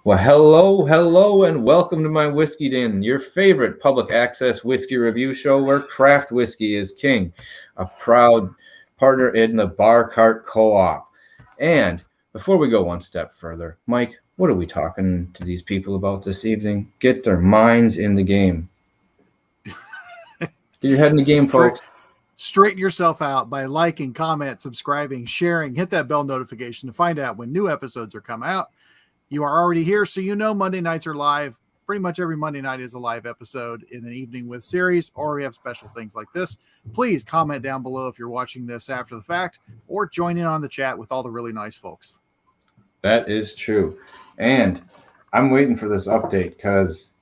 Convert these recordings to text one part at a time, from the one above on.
Well, hello, and welcome to My Whiskey Den, your favorite public access whiskey review show where craft whiskey is king, a proud partner in the Bar Cart Co-op. And before we go one step further, Mike, what are we talking to these people about this evening? Get their minds in the game. Get your head in the game, folks. Straighten yourself out by liking, comment, subscribing, sharing, hit that bell notification to find out when new episodes are coming out. You are already here, so you know Monday nights are live. Pretty much every Monday night is a live episode in an evening with series, or we have special things like this. Please comment down below if you're watching this after the fact, or join in on the chat with all the really nice folks. That is true. And I'm waiting for this update because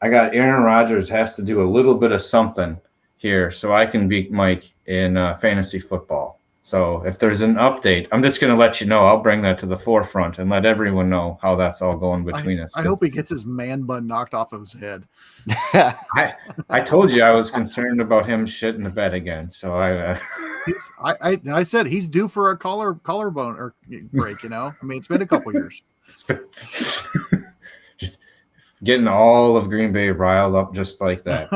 I got Aaron Rodgers has to do a little bit of something here so I can beat Mike in fantasy football. So if there's an update, I'm just going to let you know. I'll bring that to the forefront and let everyone know how that's all going between us. I hope he gets his man bun knocked off of his head. I told you I was concerned about him shitting the bed again. So I said he's due for a collarbone or break. You know, I mean, it's been a couple years. Just getting all of Green Bay riled up just like that.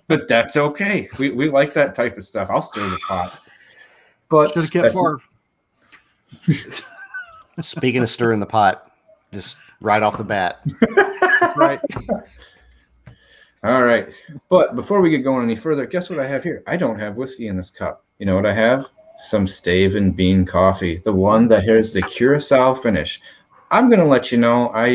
But that's okay. We like that type of stuff. I'll stir the pot. But should have kept Favre. Speaking of stirring the pot, just right off the bat. That's right. All right. But before we get going any further, guess what I have here? I don't have whiskey in this cup. You know what I have? Some Stave and Bean coffee, the one that has the Curacao finish. I'm going to let you know, I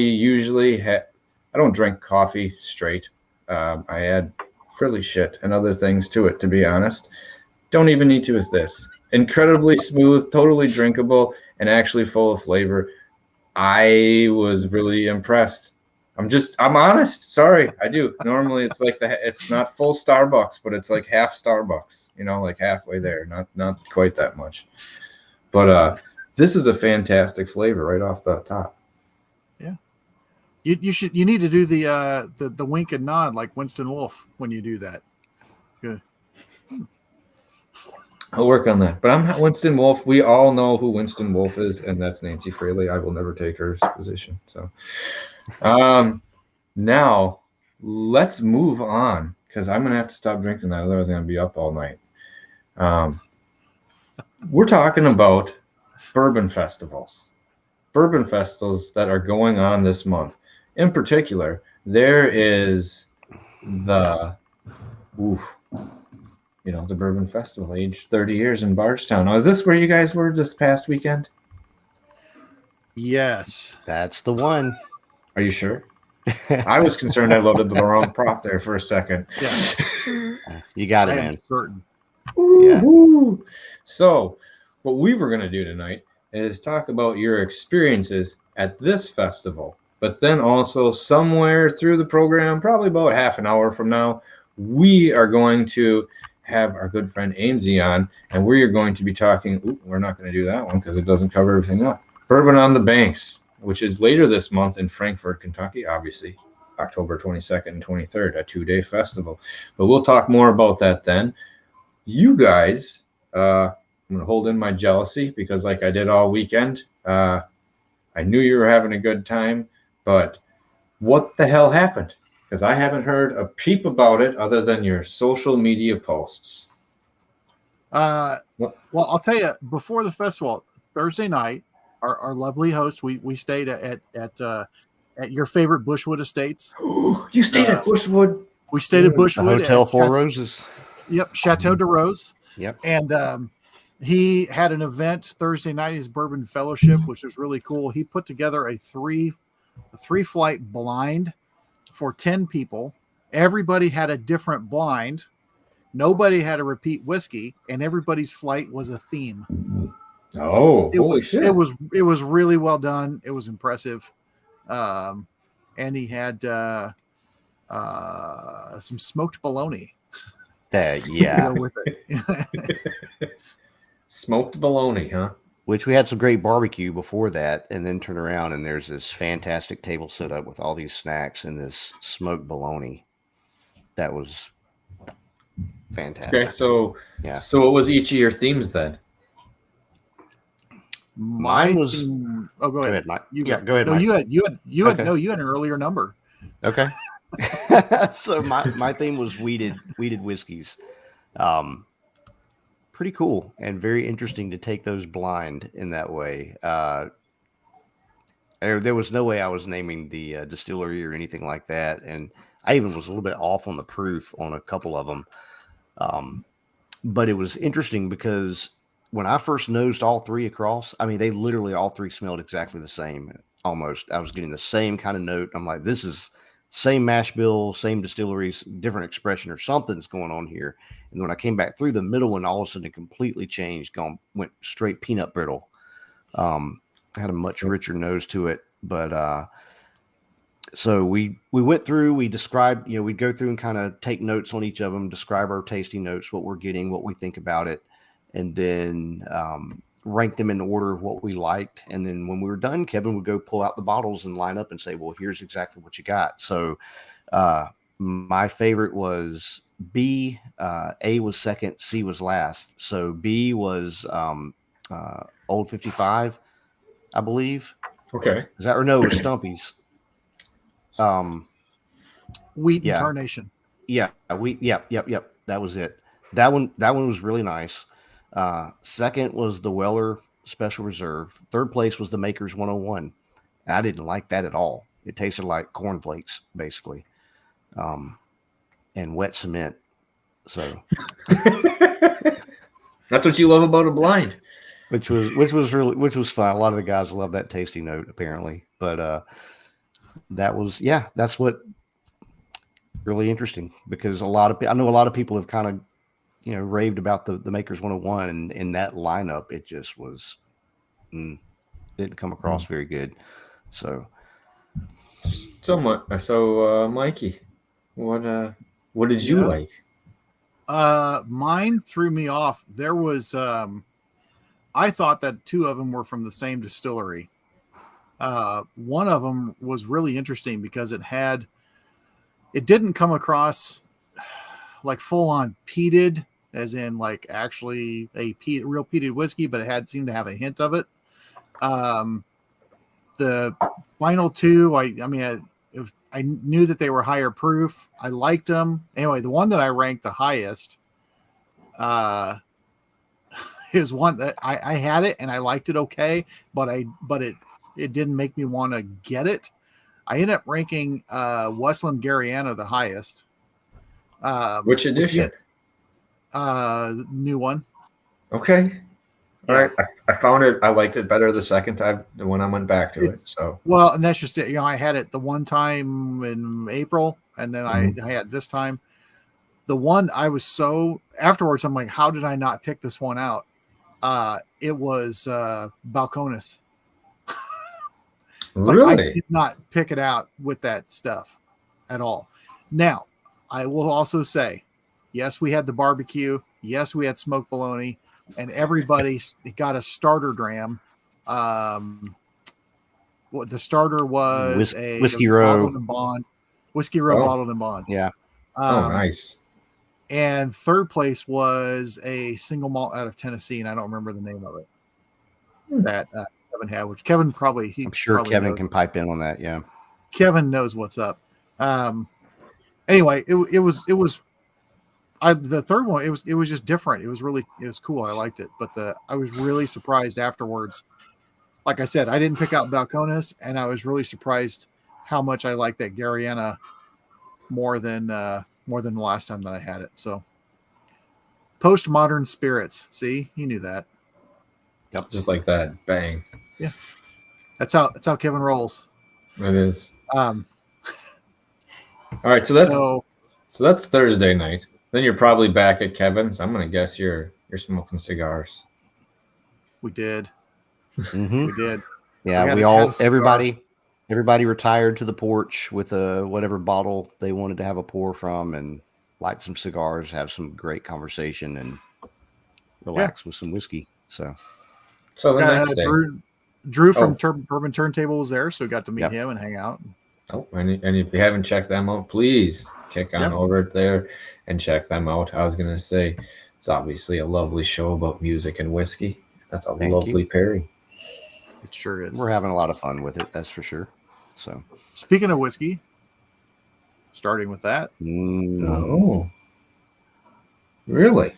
don't drink coffee straight. I add frilly shit and other things to it, to be honest. Don't even need to as this. Incredibly smooth, totally drinkable, and actually full of flavor. I was really impressed. I'm honest. Sorry, I do. Normally it's not full Starbucks, but it's like half Starbucks, you know, like halfway there. Not quite that much. But this is a fantastic flavor right off the top. Yeah. You need to do the wink and nod like Winston Wolfe when you do that. Good. I'll work on that. But I'm not Winston Wolfe. We all know who Winston Wolfe is, and that's Nancy Fraley. I will never take her position. So now let's move on because I'm going to have to stop drinking that. Otherwise, I'm going to be up all night. We're talking about bourbon festivals. Bourbon festivals that are going on this month. In particular, there is the Bourbon Festival, aged 30 years in Bardstown. Now, is this where you guys were this past weekend? Yes. That's the one. Are you sure? I was concerned I loaded the wrong prop there for a second. Yeah. You got it, I am man. certain. Yeah. So, what we were going to do tonight is talk about your experiences at this festival, but then also somewhere through the program, probably about half an hour from now, we are going to have our good friend Amzie on, and we are going to be talking. We're not going to do that one because it doesn't cover everything up. Bourbon on the Banks, which is later this month in Frankfort, Kentucky, obviously, October 22nd and 23rd, a 2-day festival. But we'll talk more about that then. You guys, I'm going to hold in my jealousy because like I did all weekend, I knew you were having a good time, but what the hell happened? Because I haven't heard a peep about it other than your social media posts. Well, I'll tell you, before the festival, Thursday night, our lovely host, we stayed at your favorite Bushwood Estates. Ooh, you stayed at Bushwood? We stayed at Bushwood. The Hotel Four Roses. Yep, Chateau de Rose. Yep. And he had an event Thursday night, his Bourbon Fellowship, which was really cool. He put together a three-flight blind for 10 people. Everybody had a different blind. Nobody had a repeat whiskey, and everybody's flight was a theme. Oh, holy shit. It was really well done. It was impressive. And he had some smoked bologna. Yeah. With it. Smoked bologna, huh? Which we had some great barbecue before that, and then turn around and there's this fantastic table set up with all these snacks and this smoked bologna. That was fantastic. Okay, so yeah. So what was each of your themes then? Mine was Oh, go ahead. Mike. You go ahead. No, Mike. you had Okay. no, you had an earlier number. Okay. So my theme was weeded whiskeys. Pretty cool and very interesting to take those blind in that way. There was no way I was naming the distillery or anything like that, and I even was a little bit off on the proof on a couple of them. But it was interesting because when I first nosed all three across, I mean, they literally all three smelled exactly the same. Almost, I was getting the same kind of note. I'm like, this is same mash bill, same distilleries, different expression, or something's going on here. And when I came back through the middle one, all of a sudden it completely changed. Went straight peanut brittle. Had a much richer nose to it, but so we went through. We described, we'd go through and kind of take notes on each of them, describe our tasting notes, what we're getting, what we think about it, and then rank them in order of what we liked. And then when we were done, Kevin would go pull out the bottles and line up and say, well, here's exactly what you got. So my favorite was B. A was second, C was last. So B was Old 55, I believe. Okay. Is that, or no, it was Stumpy's. Wheat and Tarnation. Yep. That was it. That one was really nice. Second was the Weller Special Reserve. Third place was the Maker's 101. I didn't like that at all. It tasted like cornflakes, basically, and wet cement. So that's what you love about a blind. Which was fun. A lot of the guys love that tasting note, apparently. But that's what really interesting, because I know a lot of people have kind of raved about the Maker's 101, and in that lineup it just was didn't come across very good. So Mikey, what did you like? Mine threw me off. There was I thought that two of them were from the same distillery. One of them was really interesting because it didn't come across like full on peated, as in like actually a real peated whiskey, but it seemed to have a hint of it. The final two, I knew that they were higher proof. I liked them. Anyway, the one that I ranked the highest, is one that I had it and I liked it okay, but it didn't make me want to get it. I ended up ranking Westland Gariana the highest. Which edition? The new one. Okay. All right. I found it. I liked it better the second time when I went back to it. So well, and that's just it. I had it the one time in April, and then I had this time. The one I was afterwards, I'm like, how did I not pick this one out? It was Balcones. Really? Like I did not pick it out with that stuff at all. Now, I will also say, yes, we had the barbecue. Yes, we had smoked bologna, and everybody got a starter dram. What the starter was Whiskey Row bottled and bond. Whiskey Row bottled and bond. Yeah. Nice. And third place was a single malt out of Tennessee, and I don't remember the name of it. That Kevin had, which Kevin probably I'm sure Kevin can pipe in on that. Yeah. Kevin knows what's up. Anyway, it was the third one. It was just different. It was cool. I liked it, but I was really surprised afterwards. Like I said, I didn't pick out Balcones, and I was really surprised how much I liked that Gariana more than the last time that I had it. So, postmodern spirits. See, he knew that. Yep, just like that. Bang. Yeah, that's how Kevin rolls. It is. All right, so that's Thursday night. Then you're probably back at Kevin's. I'm gonna guess you're smoking cigars. We did. Mm-hmm. We did. Yeah, everybody retired to the porch with whatever bottle they wanted to have a pour from, and light some cigars, have some great conversation, and relax with some whiskey. So the next day. Drew from Bourbon Turntable was there, so we got to meet him and hang out. Oh, and if you haven't checked them out, please kick on over there and check them out. I was going to say, it's obviously a lovely show about music and whiskey. That's a lovely pairing. It sure is. We're having a lot of fun with it, that's for sure. So, speaking of whiskey, starting with that. Oh, really?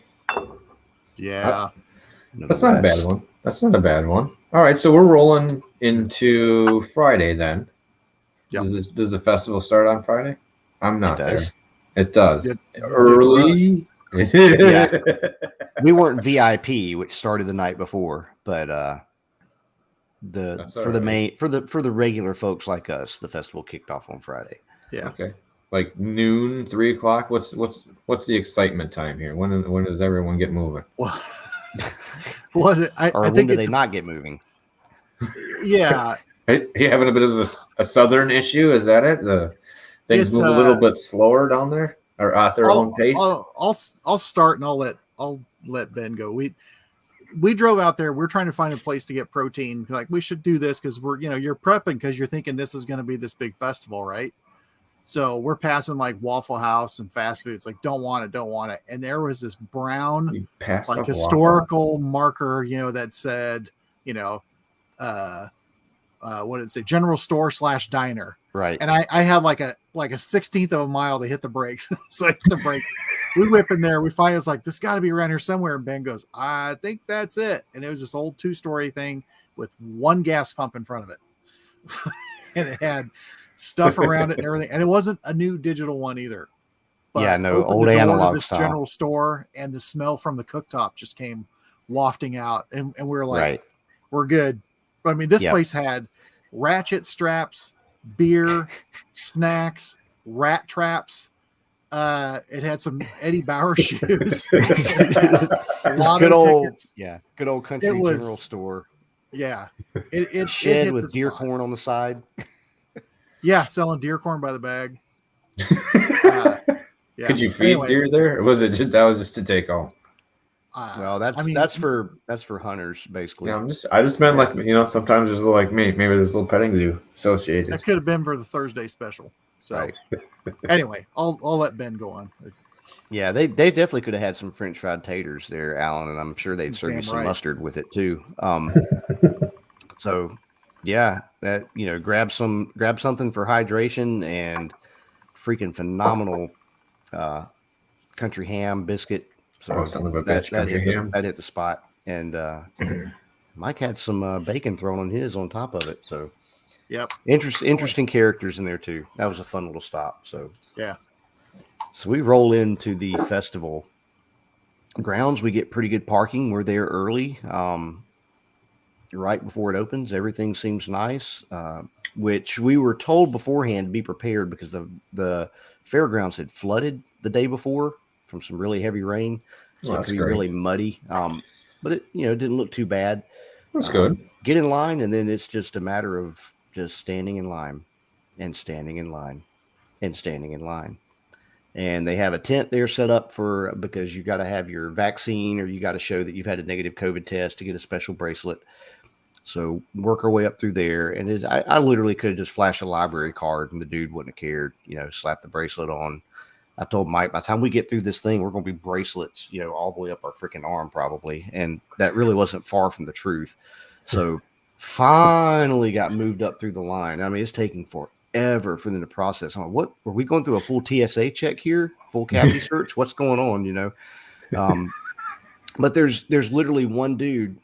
Yeah. That's not a bad one. That's not a bad one. All right, so we're rolling into Friday then. Yep. Does the festival start on Friday? I'm not there. It does. Early. Yeah. We weren't VIP, which started the night before, but for the regular folks like us, the festival kicked off on Friday. Yeah. Okay. Like noon, 3 o'clock. What's the excitement time here? When does everyone get moving? Well, I think when do they not get moving? Yeah. Are you having a bit of a southern issue? Is that it? The things move a little bit slower down there, or at their own pace. I'll start and I'll let Ben go. We drove out there. We're trying to find a place to get protein. Like, we should do this because you're prepping because you're thinking this is going to be this big festival, right? So we're passing like Waffle House and fast foods. Like, don't want it. And there was this brown, like, historical marker, that said, what did it say? General store / diner. Right. And I had like a 16th of a mile to hit the brakes. So I hit the brakes. We whip in there. We find it's like, this got to be around here somewhere. And Ben goes, I think that's it. And it was this old 2-story thing with one gas pump in front of it. And it had stuff around it and everything. And it wasn't a new digital one either. But old analog this style. General store, and the smell from the cooktop just came wafting out. And we were like, we're good. But I mean, this place had ratchet straps, beer, snacks, rat traps. It had some Eddie Bauer shoes. Good old country general store. Yeah. It shed with deer corn on the side. Yeah, selling deer corn by the bag. Could you feed deer there? Or was it just to take home? Well, that's for hunters basically. Yeah, I just meant like sometimes there's like maybe there's a little petting zoo associated. That could have been for the Thursday special. So anyway, I'll let Ben go on. Yeah, they definitely could have had some French fried taters there, Alan, and I'm sure they'd serve you some mustard with it too. So yeah, that grab something for hydration and freaking phenomenal country ham biscuit. So that hit the spot, and Mike had some bacon thrown on his on top of it. So, yep, interesting characters in there too. That was a fun little stop. So yeah, so we roll into the festival grounds. We get pretty good parking. We're there early, right before it opens. Everything seems nice, which we were told beforehand to be prepared because the fairgrounds had flooded the day before from some really heavy rain, so it could be really muddy. But it didn't look too bad. That's good. Get in line, and then it's just a matter of just standing in line and standing in line and standing in line. And they have a tent there set up because you got to have your vaccine, or you got to show that you've had a negative COVID test to get a special bracelet. So work our way up through there, and I literally could have just flashed a library card, and the dude wouldn't have cared. Slap the bracelet on. I told Mike, by the time we get through this thing, we're going to be bracelets, all the way up our freaking arm probably. And that really wasn't far from the truth. So finally got moved up through the line. I mean, it's taking forever for them to process. I'm like, what? Are we going through a full TSA check here? Full cavity search? What's going on, But there's literally one dude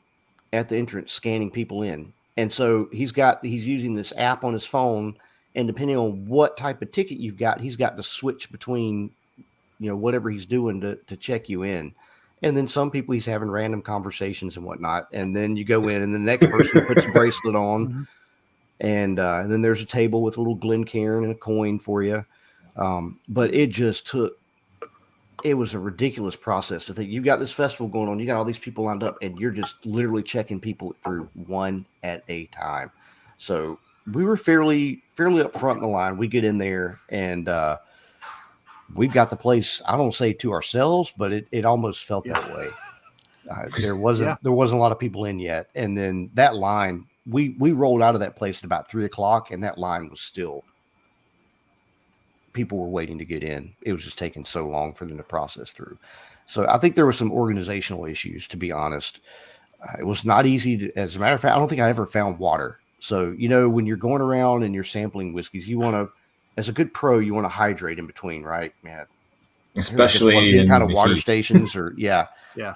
at the entrance scanning people in. And so he's using this app on his phone. And depending on what type of ticket you've got, he's got to switch between, whatever he's doing to check you in. And then some people he's having random conversations and whatnot. And then you go in, and the next person puts a bracelet on. Mm-hmm. And then there's a table with a little Glencairn and a coin for you. But it was a ridiculous process to think you got this festival going on. You got all these people lined up, and you're just literally checking people through one at a time. So we were fairly up front in the line. We get in there, and we've got the place, I don't say to ourselves, but it almost felt that way. There wasn't a lot of people in yet. And then that line, we rolled out of that place at about 3:00, and that line was still, people were waiting to get in. It was just taking so long for them to process through. So I think there were some organizational issues, to be honest. It was not easy to, as a matter of fact, I don't think I ever found water. So, when you're going around and you're sampling whiskeys, you want to, as a good pro, you want to hydrate in between, right? Man, especially in kind of water heat. stations or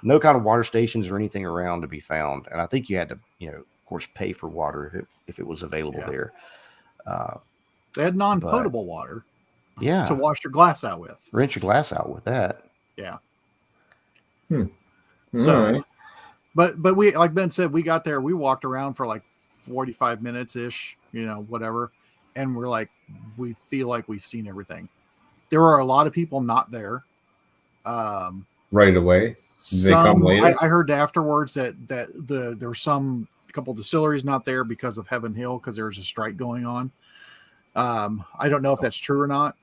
no kind of water stations or anything around to be found. And I think you had to, of course, pay for water if it was available there. They had non-potable water. Yeah. To wash your glass out with. Rinse your glass out with that. Yeah. So, right. but we, like Ben said, we got there, we walked around for like 45 minutes ish, whatever. And we're like, we feel like we've seen everything. There were a lot of people not there. Right away. They come later. I heard afterwards that there were a couple distilleries not there because of Heaven Hill, because there was a strike going on. I don't know if that's true or not.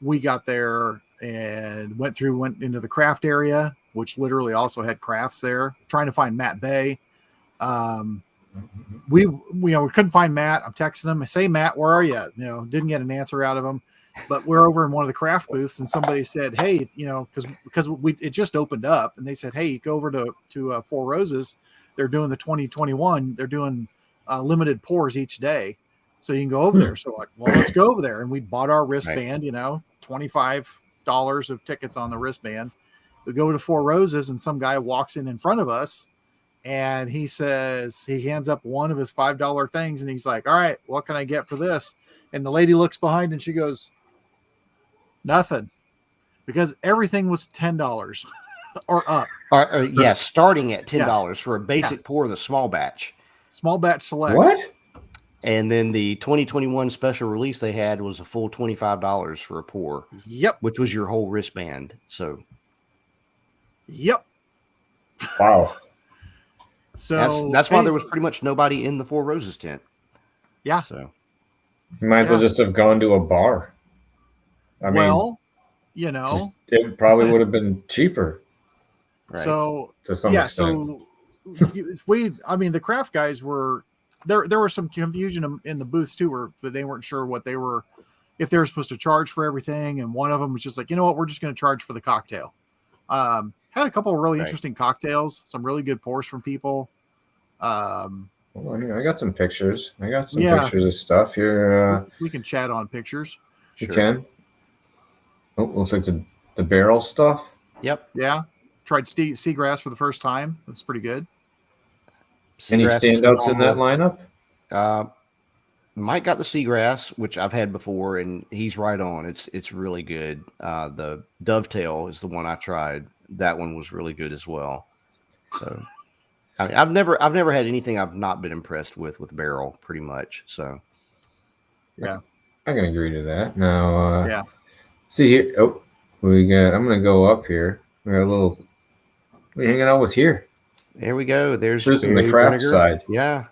We got there and went into the craft area, which literally also had crafts there, trying to find Matt Bay. We couldn't find Matt. I'm texting him. I say, Matt, where are you? Didn't get an answer out of him, but we're over in one of the craft booths and somebody said, hey, because it just opened up, and they said, hey, go over to Four Roses. They're doing the 2021. They're doing limited pours each day. So you can go over there. So like, well, let's go over there. And we bought our wristband, $25 of tickets on the wristband. We go to Four Roses and some guy walks in front of us and he says, he hands up one of his $5 things. And he's like, all right, what can I get for this? And the lady looks behind and she goes, nothing, because everything was $10 or up. Starting at $10 for a basic pour of the small batch select. What? And then the 2021 special release they had was a full $25 for a pour. Yep. Which was your whole wristband. So. Yep. Wow. So that's why there was pretty much nobody in the Four Roses tent. Yeah. So. You might as well just have gone to a bar. It probably would have been cheaper. Right. So to some extent. The craft guys were. There was some confusion in the booths too, but they weren't sure if they were supposed to charge for everything. And one of them was just like, you know what, we're just going to charge for the cocktail. Had a couple of really interesting cocktails, some really good pours from people. Hold on here. I got some pictures. Pictures of stuff here. We can chat on pictures. You can. Oh, looks like the barrel stuff. Yep. Yeah. Tried seagrass for the first time. It was pretty good. Any standouts in that lineup? Mike got the seagrass, which I've had before, and he's right on. It's really good. The dovetail is the one I tried. That one was really good as well. So, I've never had anything I've not been impressed with barrel, pretty much. So, yeah, I can agree to that. Now, see here. Oh, I'm gonna go up here. We got a little. What are you hanging out with here? There we go. There's the craft side. Yeah.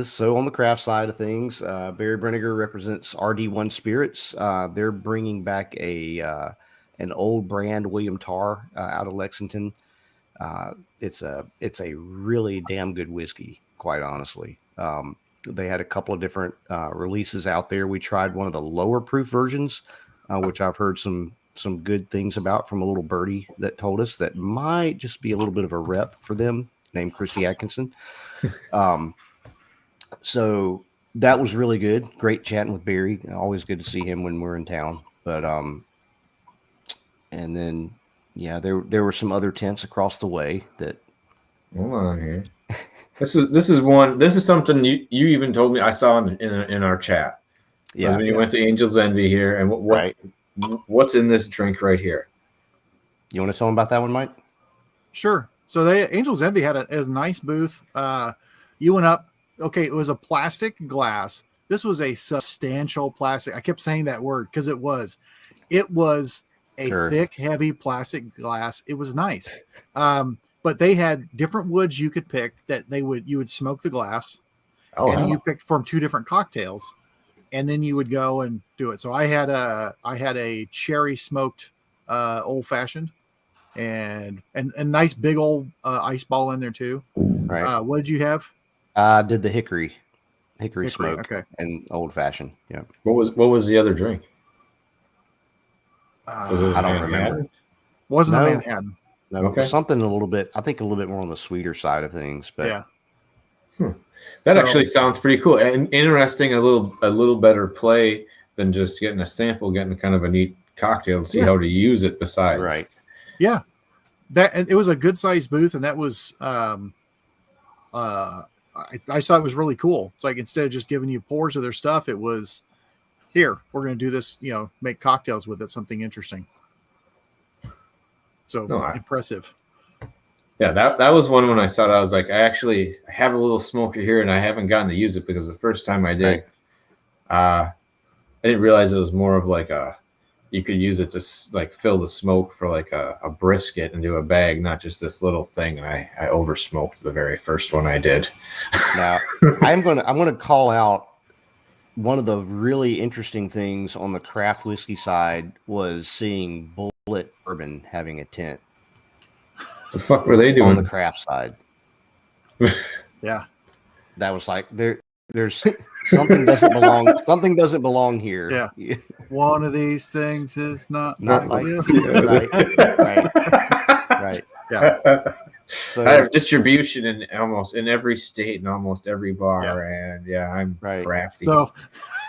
So on the craft side of things, Barry Brenniger represents Rd1 Spirits. They're bringing back an old brand William Tarr out of Lexington. It's a really damn good whiskey, quite honestly. They had a couple of different releases out there. We tried one of the lower proof versions, which I've heard some good things about from a little birdie that told us that might just be a little bit of a rep for them, named Christy Atkinson. So that was really good. Great chatting with Barry. Always good to see him when we're in town. But and then there were some other tents across the way that. Hold on here. This is something you even told me I saw in our chat. Yeah. When you went to Angel's Envy here, and what's in this drink right here? You want to tell them about that one, Mike? Sure. So Angel's Envy had a nice booth. You went up. Okay, it was a plastic glass. This was a substantial plastic. I kept saying that word because it was a thick, heavy plastic glass. It was nice. But they had different woods you could pick that you would smoke the glass. Oh, and you picked from 2 different cocktails, and then you would go and do it. So I had a cherry smoked old fashioned, and nice big old ice ball in there too. Right. What did you have? Did the hickory smoke, okay, and old fashioned. Yeah. What was the other drink? I don't remember. Wasn't a Manhattan. No, it Okay. was something a little bit, I think a little bit more on the sweeter side of things, but Yeah. That So- actually sounds pretty cool and interesting. A little better play than just getting a sample, getting kind of a neat cocktail to see how to use it besides. right. Yeah, and it was a good sized booth, and that was I thought it was really cool. It's like instead of just giving you pours of their stuff, it was here, we're going to do this, make cocktails with it, something interesting. So impressive. Yeah, that was one when I saw it. I was like, I have a little smoker here, and I haven't gotten to use it because the first time I did, I didn't realize it was more of like you could use it to like fill the smoke for like a brisket into a bag, not just this little thing. And I over smoked the very first one I did. Now I'm gonna call out one of the really interesting things on the craft whiskey side was seeing Bullet Bourbon having a tent. The fuck were they doing on the craft side? Yeah, that was like there's something doesn't belong. Something doesn't belong here. Yeah, one of these things is not like this. Right. Yeah. So I have distribution in every state and almost every bar, and I'm crafty. So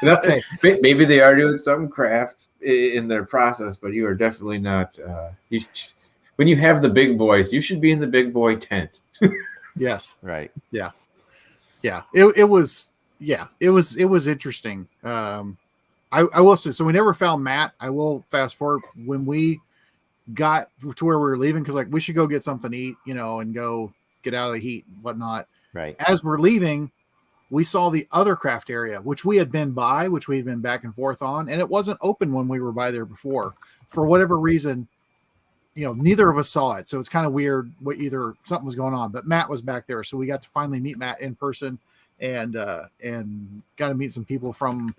okay. Maybe they are doing some craft in their process, but you are definitely not. When you have the big boys, you should be in the big boy tent. Yes. Right. Yeah. Yeah. It was interesting. I will say, so we never found Matt. I will fast forward when we got to where we were leaving, because like we should go get something to eat, and go get out of the heat and whatnot. Right. As we're leaving, we saw the other craft area, which we had been by, which we had been back and forth on, and it wasn't open when we were by there before. For whatever reason, neither of us saw it. So it's kind of weird what either something was going on, but Matt was back there. So we got to finally meet Matt in person and got to meet some people from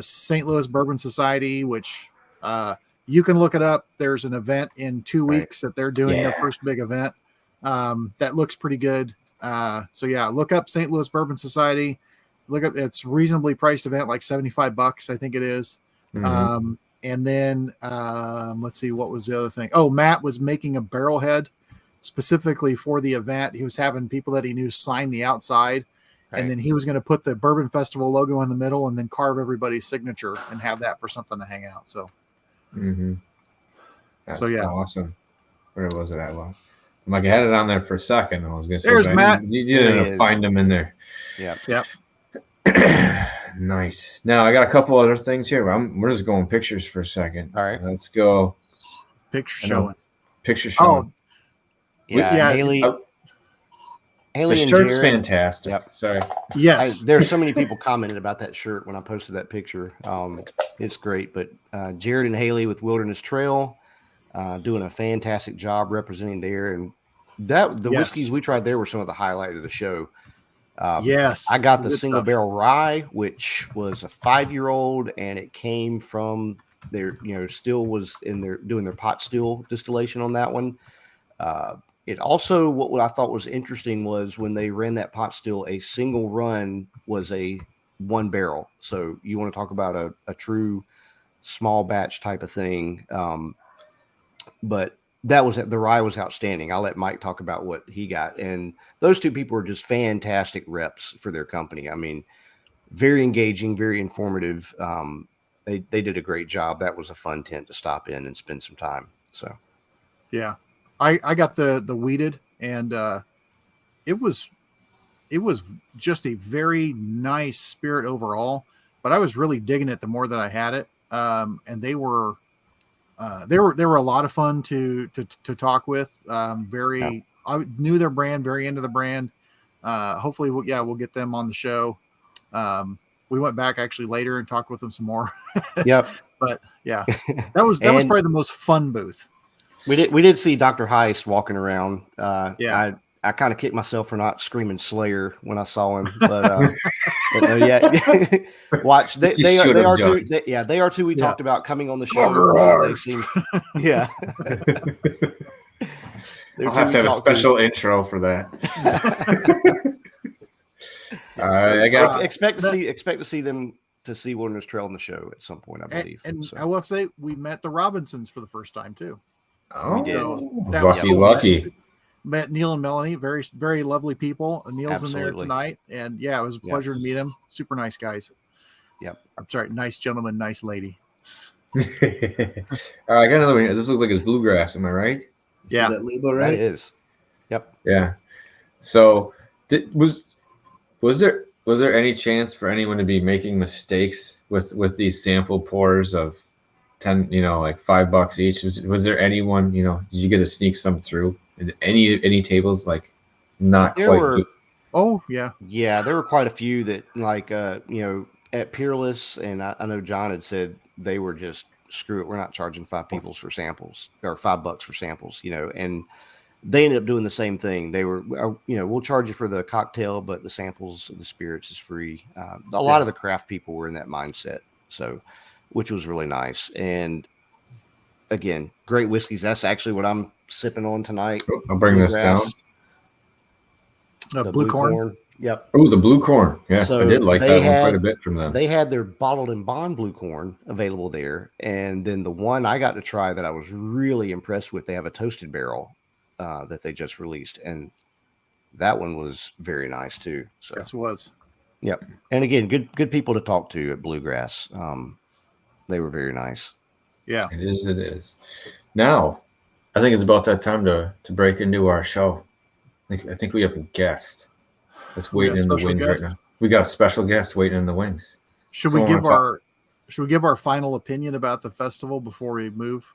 St. Louis Bourbon Society, which you can look it up. There's an event in 2 weeks that they're doing their first big event. That looks pretty good. So yeah, look up St. Louis Bourbon Society. Look up, it's reasonably priced event, like $75, I think it is. Mm-hmm. And then let's see, what was the other thing? Oh, Matt was making a barrel head specifically for the event. He was having people that he knew sign the outside, and then he was going to put the Bourbon Festival logo in the middle and then carve everybody's signature and have that for something to hang out. So, That's awesome. Where was it at? Well, I'm like, I had it on there for a second. I was going to say, there's Matt. You didn't find him in there. Yep. Nice. Now I got a couple other things here. We're just going pictures for a second. All right, let's go. Picture showing. Oh, yeah. Haley the shirt's fantastic. Yep. Sorry. Yes. There's so many people commented about that shirt when I posted that picture. It's great. But Jared and Haley with Wilderness Trail doing a fantastic job representing there, and the whiskeys we tried there were some of the highlight of the show. Yes, I got the single barrel rye, which was a 5-year-old, and it came from their, still was in their doing their pot still distillation on that one. It also, what I thought was interesting was when they ran that pot still, a single run was a 1 barrel. So you want to talk about a true small batch type of thing. But that was the rye was outstanding. I'll let Mike talk about what he got. And those two people are just fantastic reps for their company. I mean, very engaging, very informative. They did a great job. That was a fun tent to stop in and spend some time. So, yeah, I got the weeded, and it was just a very nice spirit overall. But I was really digging it the more that I had it. And they were a lot of fun to talk with. I knew their brand, very into the brand. Hopefully we'll get them on the show. We went back actually later and talked with them some more. Yep. But yeah, that was probably the most fun booth. We did see Dr. Heist walking around. I kind of kicked myself for not screaming Slayer when I saw him, but watch. They are two. They are two. We talked about coming on the show. They seem, I'll have to have a special intro for that. I got expect to see them to see Wilderness Trail on the show at some point, I believe. And I will say we met the Robinsons for the first time too. Oh, did. So that was lucky, cool. lucky. Met Neil and Melanie, very, very lovely people. Neil's in there Absolutely. tonight. And yeah, it was a pleasure to meet him. Super nice guys. Yep. I'm sorry, nice gentleman, nice lady. I got another one. This looks like it's bluegrass. Am I right? Yeah. See that label, right? That is. Yep. Yeah. So was there any chance for anyone to be making mistakes with these sample pours of 10, like $5 each? Was there anyone, did you get to sneak some through? Any tables like not There quite were. good? Oh yeah. Yeah, there were quite a few that like at Peerless, and I know John had said they were just screw it. We're not charging $5 for samples or $5 for samples, and they ended up doing the same thing. They were, we'll charge you for the cocktail, but the samples of the spirits is free. A lot of the craft people were in that mindset, so which was really nice. And again, great whiskeys. That's actually what I'm sipping on tonight. I'll bring this down. The Blue corn. Yep. Oh, the blue corn. Yes, So I did like that one quite a bit from them. They had their bottled and bond blue corn available there. And then the one I got to try that I was really impressed with, they have a toasted barrel that they just released. And that one was very nice too. So Yes, it was. Yep. And again, good people to talk to at Bluegrass. They were very nice. Yeah. It is. Now, I think it's about that time to break into our show. I think we have a guest that's waiting in the wings right now. We got a special guest waiting in the wings. Should we give our final opinion about the festival before we move?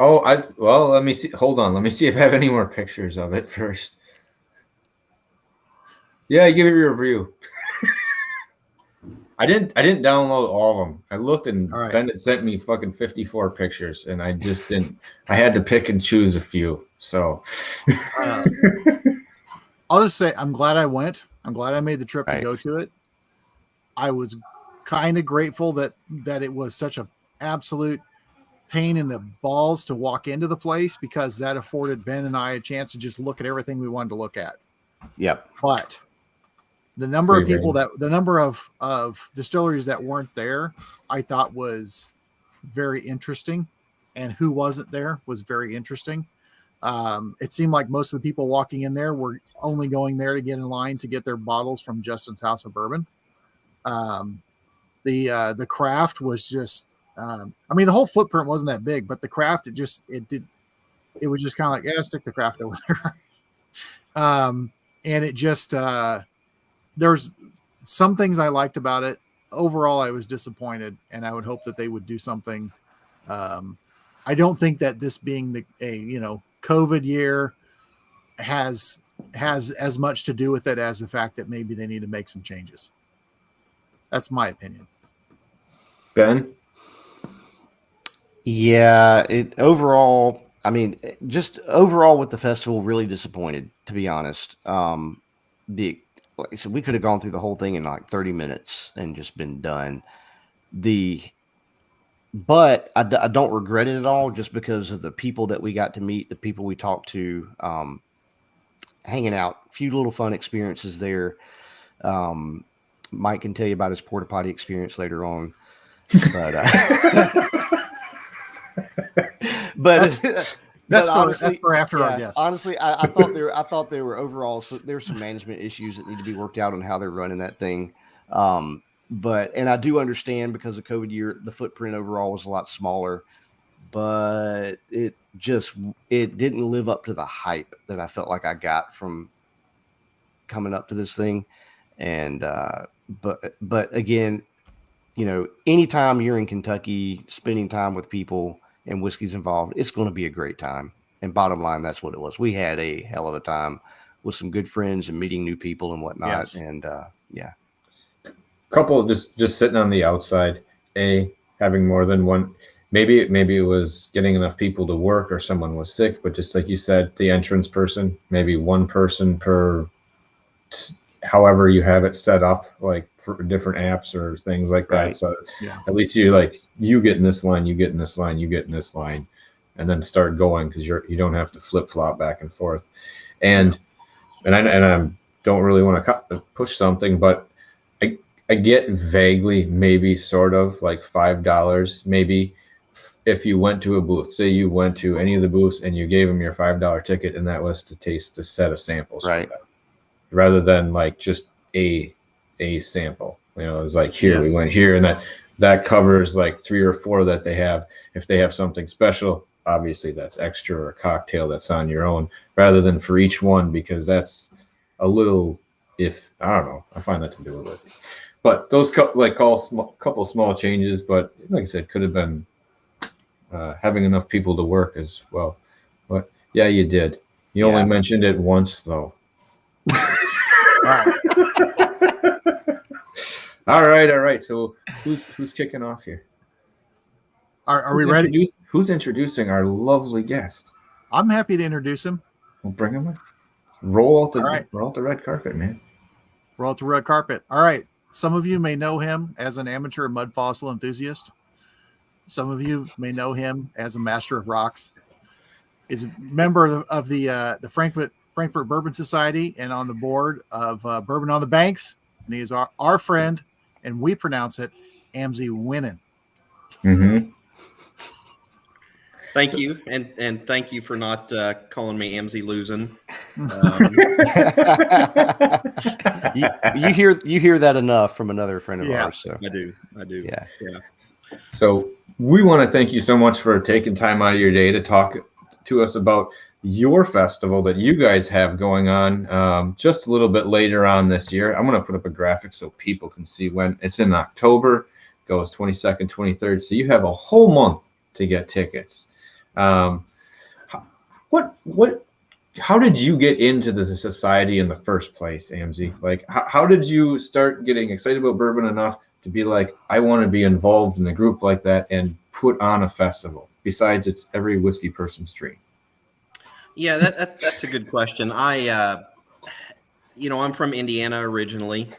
Oh, let me see. Hold on. Let me see if I have any more pictures of it first. Yeah, give it your review. I didn't download all of them. I looked and Bennett sent me fucking 54 pictures, and I just didn't. I had to pick and choose a few. So I'll just say I'm glad I went. I'm glad I made the trip to go to it. I was kind of grateful that it was such an absolute pain in the balls to walk into the place, because that afforded Ben and I a chance to just look at everything we wanted to look at. Yep. But the number of people the number of distilleries that weren't there, I thought was very interesting, and who wasn't there was very interesting. It seemed like most of the people walking in there were only going there to get in line to get their bottles from Justin's House of Bourbon. The craft was just, the whole footprint wasn't that big, but the craft, it was just kind of like, yeah, stick the craft over there. And it just, there's some things I liked about it. Overall, I was disappointed, and I would hope that they would do something. I don't think that this being COVID year has as much to do with it as the fact that maybe they need to make some changes. That's my opinion. Ben? Yeah, overall with the festival, really disappointed, to be honest. Like I said, we could have gone through the whole thing in like 30 minutes and just been done. But I don't regret it at all, just because of the people that we got to meet, the people we talked to, hanging out, a few little fun experiences there. Mike can tell you about his porta potty experience later on. But that's for after our guest. Honestly, I thought there were overall, so there's some management issues that need to be worked out on how they're running that thing. And I do understand, because of COVID year, the footprint overall was a lot smaller, but it didn't live up to the hype that I felt like I got from coming up to this thing. And, but again, anytime you're in Kentucky, spending time with people and whiskey's involved, it's going to be a great time. And bottom line, that's what it was. We had a hell of a time with some good friends and meeting new people and whatnot. Yes. And, couple just sitting on the outside, having more than one, maybe it was getting enough people to work, or someone was sick, but just like you said, the entrance person, maybe one person per, however you have it set up, like for different apps or things like that. Right. So at least you get in this line, you get in this line, you get in this line, and then start going, because you don't have to flip flop back and forth. And I don't really want to push something, but I get vaguely, maybe sort of like $5, maybe if you went to a booth, say you went to any of the booths and you gave them your $5 ticket, and that was to taste a set of samples, Right? Rather than like just a sample. You know, it's like, here, Yes. we went here, and that covers like 3 or 4 that they have. If they have something special, obviously that's extra, or a cocktail that's on your own, rather than for each one, because that's a little, I don't know, I find that to be a little bit. But those couple small changes, but like I said, could have been having enough people to work as well. But yeah, you did. You only mentioned it once, though. All right. So who's kicking off here? Are we ready? Who's introducing our lovely guest? I'm happy to introduce him. We'll bring him in. Roll out the red carpet, man. Roll out the red carpet. All right. Some of you may know him as an amateur mud fossil enthusiast. Some of you may know him as a master of rocks. He's a member of the Frankfort Bourbon Society and on the board of Bourbon on the Banks. And he is our friend, and we pronounce it Amzie Wenning. Mm-hmm. Thank you, and thank you for not calling me Amzie losing. You hear that enough from another friend of ours. So I do. Yeah. So we want to thank you so much for taking time out of your day to talk to us about your festival that you guys have going on just a little bit later on this year. I'm going to put up a graphic so people can see when. It's in October, goes 22nd, 23rd. So you have a whole month to get tickets. How did you get into the society in the first place, Amzie? Like, how did you start getting excited about bourbon enough to be like, I want to be involved in a group like that and put on a festival? Besides, it's every whiskey person's dream. Yeah, that's a good question. I'm from Indiana originally.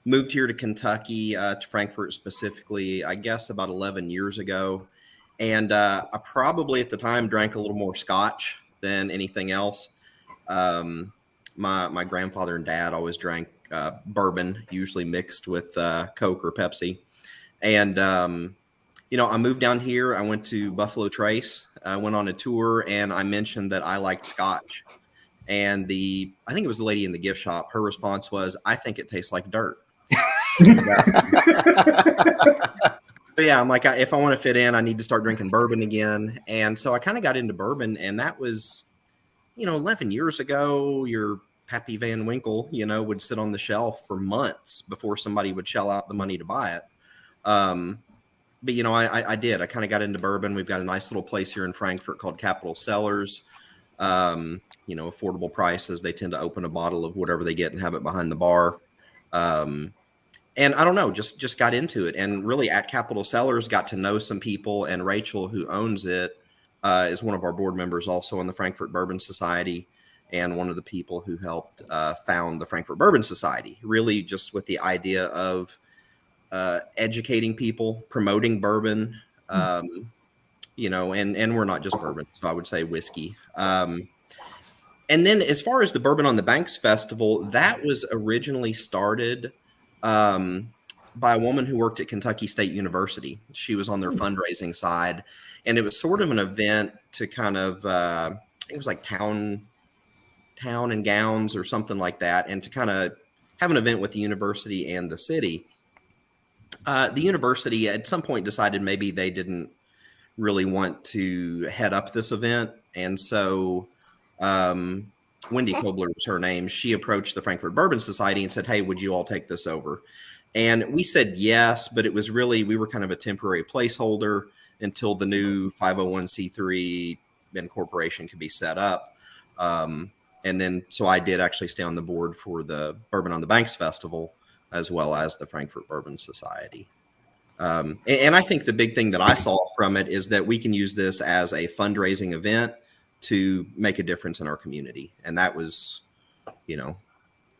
Moved here to Kentucky, to Frankfort specifically, I guess about 11 years ago. And I probably at the time drank a little more scotch than anything else. My grandfather and dad always drank bourbon, usually mixed with Coke or Pepsi. And, I moved down here. I went to Buffalo Trace. I went on a tour, and I mentioned that I liked scotch. And I think it was the lady in the gift shop. Her response was, "I think it tastes like dirt." But yeah, I'm like, if I want to fit in, I need to start drinking bourbon again. And so I kind of got into bourbon, and that was, 11 years ago. Your Pappy Van Winkle, would sit on the shelf for months before somebody would shell out the money to buy it. But, I did. I kind of got into bourbon. We've got a nice little place here in Frankfort called Capitol Cellars. Affordable prices. They tend to open a bottle of whatever they get and have it behind the bar. And I don't know, just got into it. And really at Capitol Cellars, got to know some people. And Rachel, who owns it, is one of our board members also in the Frankfort Bourbon Society, and one of the people who helped found the Frankfort Bourbon Society, really just with the idea of educating people, promoting bourbon, and we're not just bourbon, so I would say whiskey. And then as far as the Bourbon on the Banks Festival, that was originally started by a woman who worked at Kentucky State University. She was on their fundraising side, and it was sort of an event to kind of, it was like town and gowns or something like that, and to kind of have an event with the university and the city. The university at some point decided maybe they didn't really want to head up this event. And so Wendy Kobler was her name. She approached the Frankfort Bourbon Society and said, "Hey, would you all take this over?" And we said yes, but it was really, we were kind of a temporary placeholder until the new 501c3 incorporation could be set up. And then, so I did actually stay on the board for the Bourbon on the Banks Festival, as well as the Frankfort Bourbon Society. And I think the big thing that I saw from it is that we can use this as a fundraising event to make a difference in our community. And that was,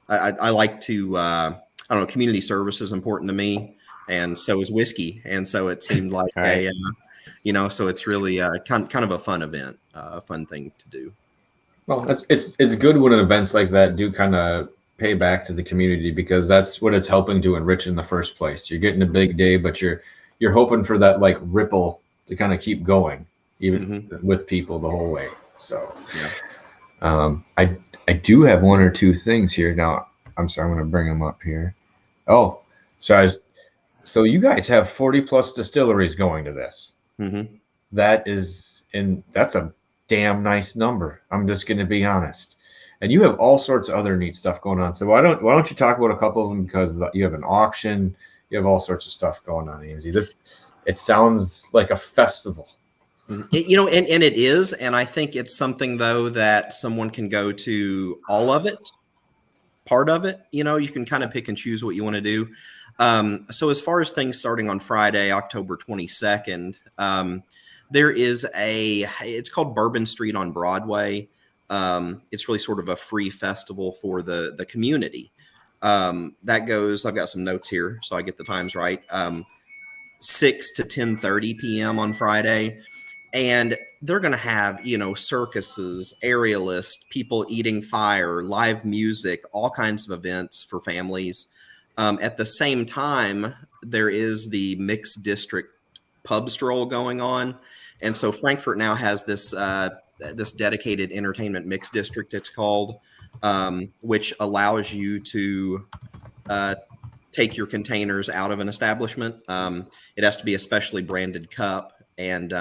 I like to, I don't know, community service is important to me, and so is whiskey. And so it seemed like so it's really kind of a fun event, a fun thing to do. Well, it's good when events like that do kind of pay back to the community, because that's what it's helping to enrich in the first place. You're getting a big day, but you're hoping for that like ripple to kind of keep going, even Mm-hmm. with people the whole way. So, Yeah. I do have one or two things here now. I'm sorry, I'm going to bring them up here. Oh, so you guys have 40 plus distilleries going to this. Mm-hmm. That's a damn nice number. I'm just going to be honest. And you have all sorts of other neat stuff going on. So why don't you talk about a couple of them, because you have an auction, you have all sorts of stuff going on, Amzie. It sounds like a festival. You know, and it is, and I think it's something though that someone can go to all of it, part of it. You know, you can kind of pick and choose what you want to do. So as far as things starting on Friday, October 22nd, there is it's called Bourbon Street on Broadway. It's really sort of a free festival for the community. That goes, I've got some notes here so I get the times right. 6 to 10:30 p.m. on Friday. And they're going to have, you know, circuses, aerialists, people eating fire, live music, all kinds of events for families. At the same time, there is the mixed district pub stroll going on. And so Frankfort now has this dedicated entertainment mixed district, it's called, which allows you to take your containers out of an establishment. It has to be a specially branded cup, and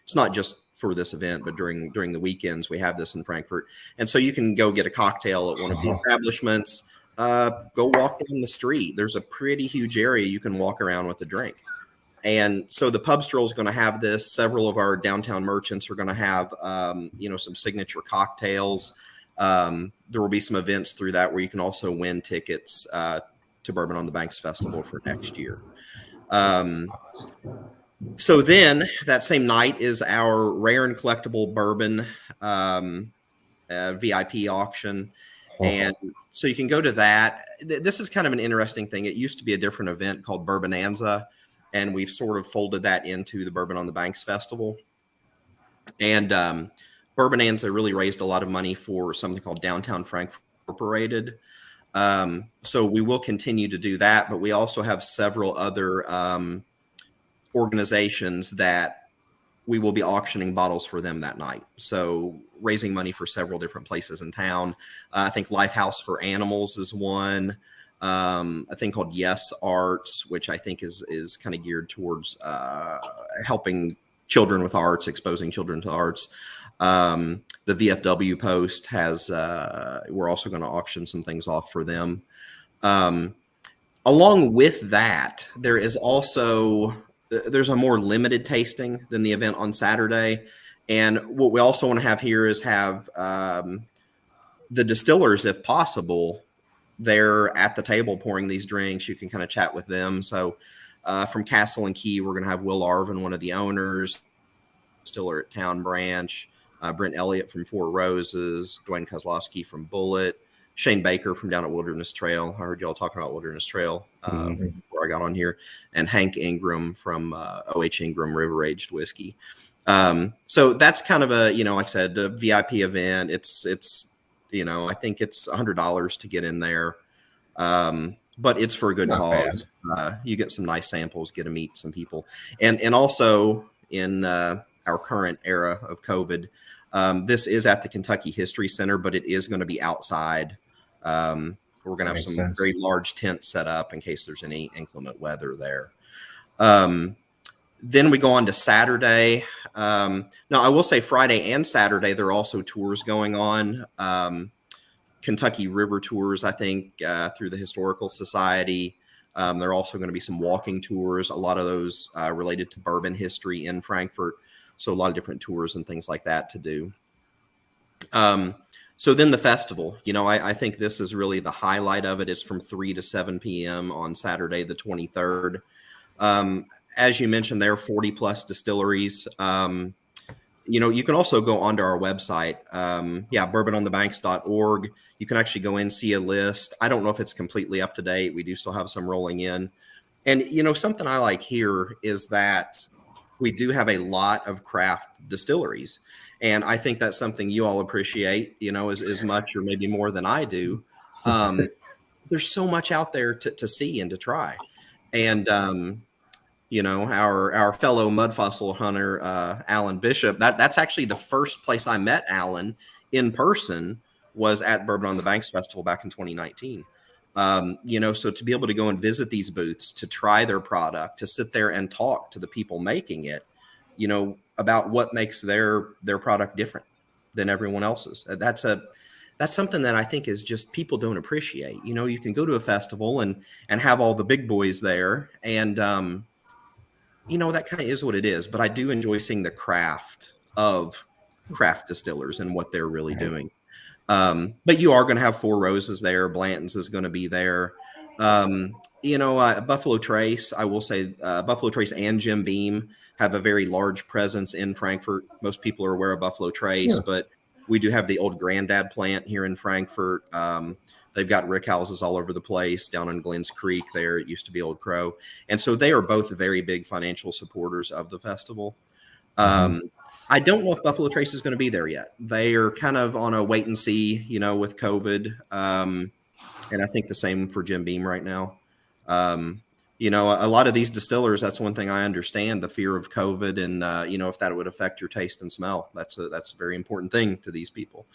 it's not just for this event, but during the weekends we have this in Frankfort. And so you can go get a cocktail at one of the establishments, go walk down the street. There's a pretty huge area you can walk around with a drink. And so the pub stroll is going to have this. Several of our downtown merchants are going to have, you know, some signature cocktails. There will be some events through that where you can also win tickets to Bourbon on the Banks Festival for next year. So then that same night is our rare and collectible bourbon VIP auction. And so you can go to that. This is kind of an interesting thing. It used to be a different event called Bourbonanza, and we've sort of folded that into the Bourbon on the Banks Festival. And Bourbonanza really raised a lot of money for something called Downtown Frankfort Incorporated. So we will continue to do that, but we also have several other organizations that we will be auctioning bottles for them that night. So raising money for several different places in town. I think Lifehouse for Animals is one. A thing called Yes Arts, which I think is kind of geared towards helping children with arts, exposing children to arts. The VFW Post has, we're also going to auction some things off for them. Along with that, there's a more limited tasting than the event on Saturday. And what we also want to have here is have the distillers, if possible, they're at the table pouring these drinks. You can kind of chat with them. So from Castle and Key, we're going to have Will Arvin, one of the owners, distiller at Town Branch, Brent Elliott from Four Roses, Dwayne Kozlowski from Bullet, Shane Baker from down at Wilderness Trail. I heard y'all talking about Wilderness Trail before I got on here, and Hank Ingram from O.H. Ingram River Aged Whiskey. So that's kind of a, like I said, a VIP event. It's I think it's $100 to get in there. But it's for a good cause. You get some nice samples, get to meet some people. And also in our current era of COVID, this is at the Kentucky History Center, but it is going to be outside. We're going to have some very large tents set up in case there's any inclement weather there. Then we go on to Saturday. Now, I will say Friday and Saturday, there are also tours going on. Kentucky River tours, I think, through the Historical Society. There are also going to be some walking tours, a lot of those related to bourbon history in Frankfort. So a lot of different tours and things like that to do. So then the festival, I think this is really the highlight of it. It's from 3 to 7 p.m. on Saturday, the 23rd. As you mentioned, there are 40 plus distilleries. You can also go onto our website, bourbononthebanks.org. You can actually go in, see a list. I don't know if it's completely up to date. We do still have some rolling in. And, something I like here is that we do have a lot of craft distilleries. And I think that's something you all appreciate, as much or maybe more than I do. There's so much out there to see and to try. And You know, our fellow mud fossil hunter, Alan Bishop. That's actually the first place I met Alan in person, was at Bourbon on the Banks Festival back in 2019. You know, so to be able to go and visit these booths, to try their product, to sit there and talk to the people making it, you know, about what makes their product different than everyone else's. That's something that I think is just people don't appreciate. You know, you can go to a festival and have all the big boys there, and you know, that kind of is what it is. But I do enjoy seeing the craft of craft distillers and what they're really doing. But you are going to have Four Roses there. Blanton's is going to be there. You know, Buffalo Trace, I will say Buffalo Trace and Jim Beam have a very large presence in Frankfort. Most people are aware of Buffalo Trace, but we do have the old Granddad plant here in Frankfort. They've got rick houses all over the place down in Glens Creek there. It used to be Old Crow. And so they are both very big financial supporters of the festival. I don't know if Buffalo Trace is going to be there yet. They are kind of on a wait and see, you know, with COVID. And I think the same for Jim Beam right now. You know, a lot of these distillers, that's one thing I understand, the fear of COVID and, you know, if that would affect your taste and smell. That's a very important thing to these people.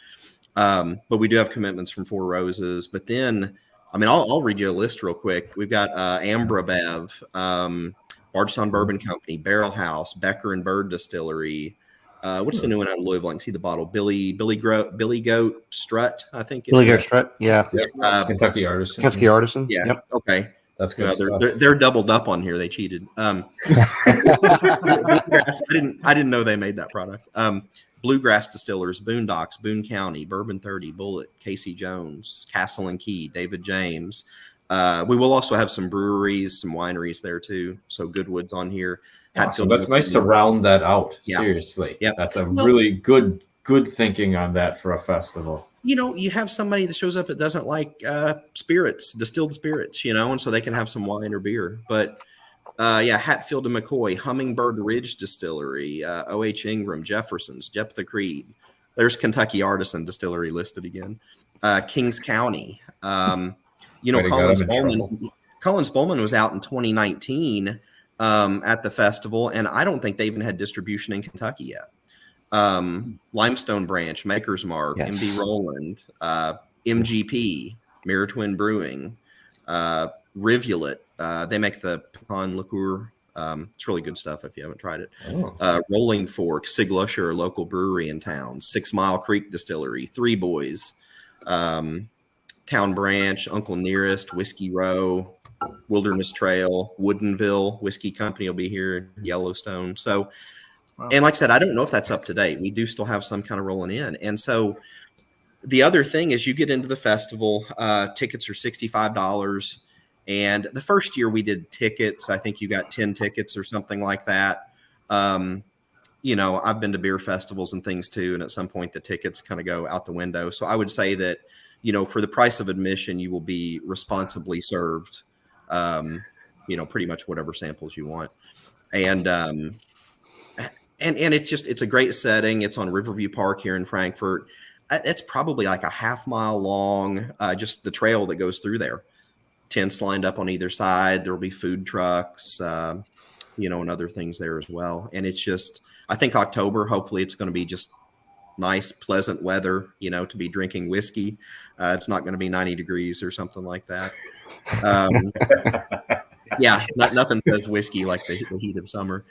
But we do have commitments from Four Roses. But then, I mean, I'll read you a list real quick. We've got Ambra Bev, Bardstown Bourbon Company, Barrel House, Becker and Bird Distillery. What's the new one out of Louisville? I can see the bottle. Billy Goat Strut, I think. Billy Goat Strut, yeah. Kentucky Artisan. Kentucky Artisan. Yeah. Yep. Okay. That's good. They're doubled up on here. They cheated. I didn't know they made that product. Bluegrass Distillers, Boondocks, Boone County, Bourbon 30, Bullet, Casey Jones, Castle and Key, David James. We will also have some breweries, some wineries there too. So Goodwood's on here. So that's nice to round that out. Yeah. Seriously. Yeah. That's a really good thinking on that for a festival. You know, you have somebody that shows up that doesn't like spirits, distilled spirits, you know, and so they can have some wine or beer. But yeah, Hatfield and McCoy, Hummingbird Ridge Distillery, O.H. Ingram, Jefferson's, Jephthah Creed. There's Kentucky Artisan Distillery listed again. Kings County. You know, Collins Bowman was out in 2019 at the festival, and I don't think they even had distribution in Kentucky yet. Limestone Branch, Maker's Mark, yes. MB Roland, MGP, Mirror Twin Brewing, Rivulet. They make the pecan liqueur. It's really good stuff if you haven't tried it. Rolling Fork, Sig Lusher, local brewery in town. 6 Mile Creek Distillery, Three Boys, Town Branch, Uncle Nearest, Whiskey Row, Wilderness Trail, Woodinville Whiskey Company will be here, Yellowstone. So, and like I said, I don't know if that's up to date. We do still have some kind of rolling in. And so the other thing is you get into the festival, tickets are $65. And the first year we did tickets, I think you got 10 tickets or something like that. You know, I've been to beer festivals and things too. And at some point the tickets kind of go out the window. So I would say that, you know, for the price of admission, you will be responsibly served, you know, pretty much whatever samples you want. And it's a great setting. It's on Riverview Park here in Frankfort. It's probably like a half mile long, just the trail that goes through there. Tents lined up on either side. There will be food trucks, you know, and other things there as well. And it's just, I think October, hopefully it's going to be just nice, pleasant weather, you know, to be drinking whiskey. It's not going to be 90 degrees or something like that. Yeah, nothing says whiskey like the heat of summer.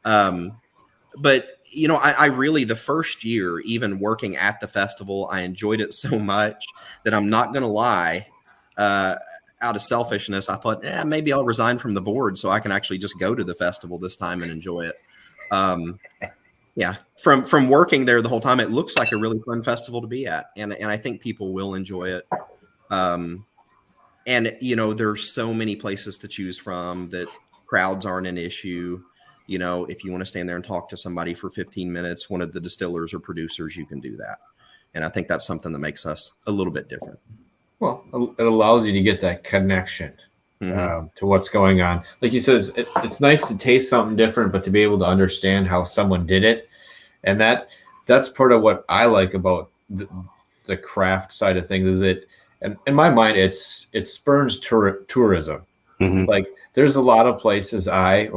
But, you know, I really, the first year, even working at the festival, I enjoyed it so much that I'm not going to lie, out of selfishness, I thought, maybe I'll resign from the board so I can actually just go to the festival this time and enjoy it. Yeah, from working there the whole time, it looks like a really fun festival to be at. And I think people will enjoy it. And, you know, there's so many places to choose from that crowds aren't an issue. You know, if you want to stand there and talk to somebody for 15 minutes, one of the distillers or producers, you can do that. And I think that's something that makes us a little bit different. Well, it allows you to get that connection to what's going on. Like you said, it's nice to taste something different, but to be able to understand how someone did it. And that's part of what I like about the craft side of things is and in my mind, it spurns tourism. Mhm. Like there's a lot of places a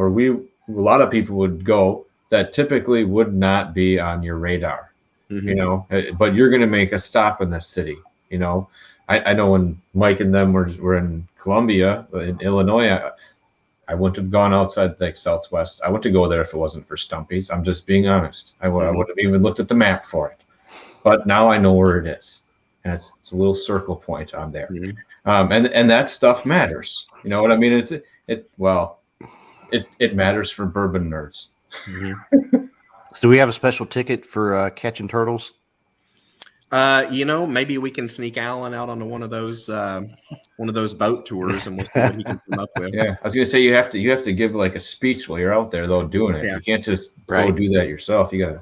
lot of people would go that typically would not be on your radar, Mhm. you know, but you're going to make a stop in this city. You know, I know when Mike and them were in Columbia, in Illinois, I wouldn't have gone outside like Southwest. I wouldn't go there if it wasn't for Stumpy's. I'm just being honest. I would have even looked at the map for it. But now I know where it is. And it's a little circle point on there. And that stuff matters. You know what I mean? It matters for bourbon nerds. So do we have a special ticket for catching turtles? You know, maybe we can sneak Alan out onto one of those boat tours, and we'll see what he can come up with. Yeah, I was gonna say you have to give like a speech while you're out there though doing it. Yeah. You can't just go do that yourself. You gotta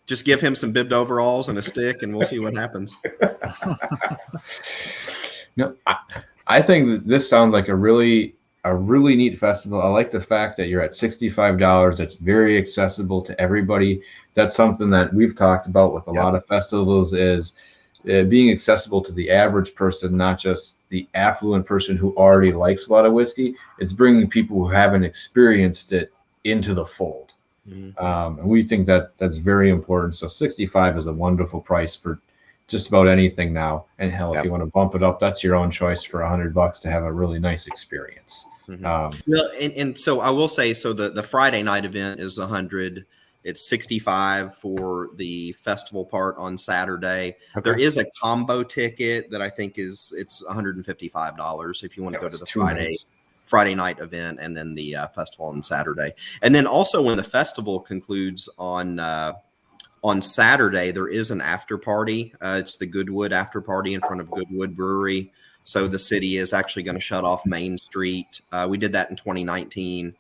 just give him some bibbed overalls and a stick, and we'll see what happens. No, I think that this sounds like a really neat festival. I like the fact that you're at $65. It's very accessible to everybody. That's something that we've talked about with a lot of festivals is being accessible to the average person, not just the affluent person who already likes a lot of whiskey. It's bringing people who haven't experienced it into the fold. And we think that that's very important. So 65 is a wonderful price for just about anything now. And hell, if you want to bump it up, that's your own choice for $100 to have a really nice experience. Well, and so I will say, so the Friday night event is 100. It's 65 for the festival part on Saturday. Okay. There is a combo ticket that I think it's $155 if you want to go to the Friday night event and then the festival on Saturday. And then also when the festival concludes on Saturday, there is an after party. It's the Goodwood after party in front of Goodwood Brewery. So the city is actually going to shut off Main Street. We did that in 2019.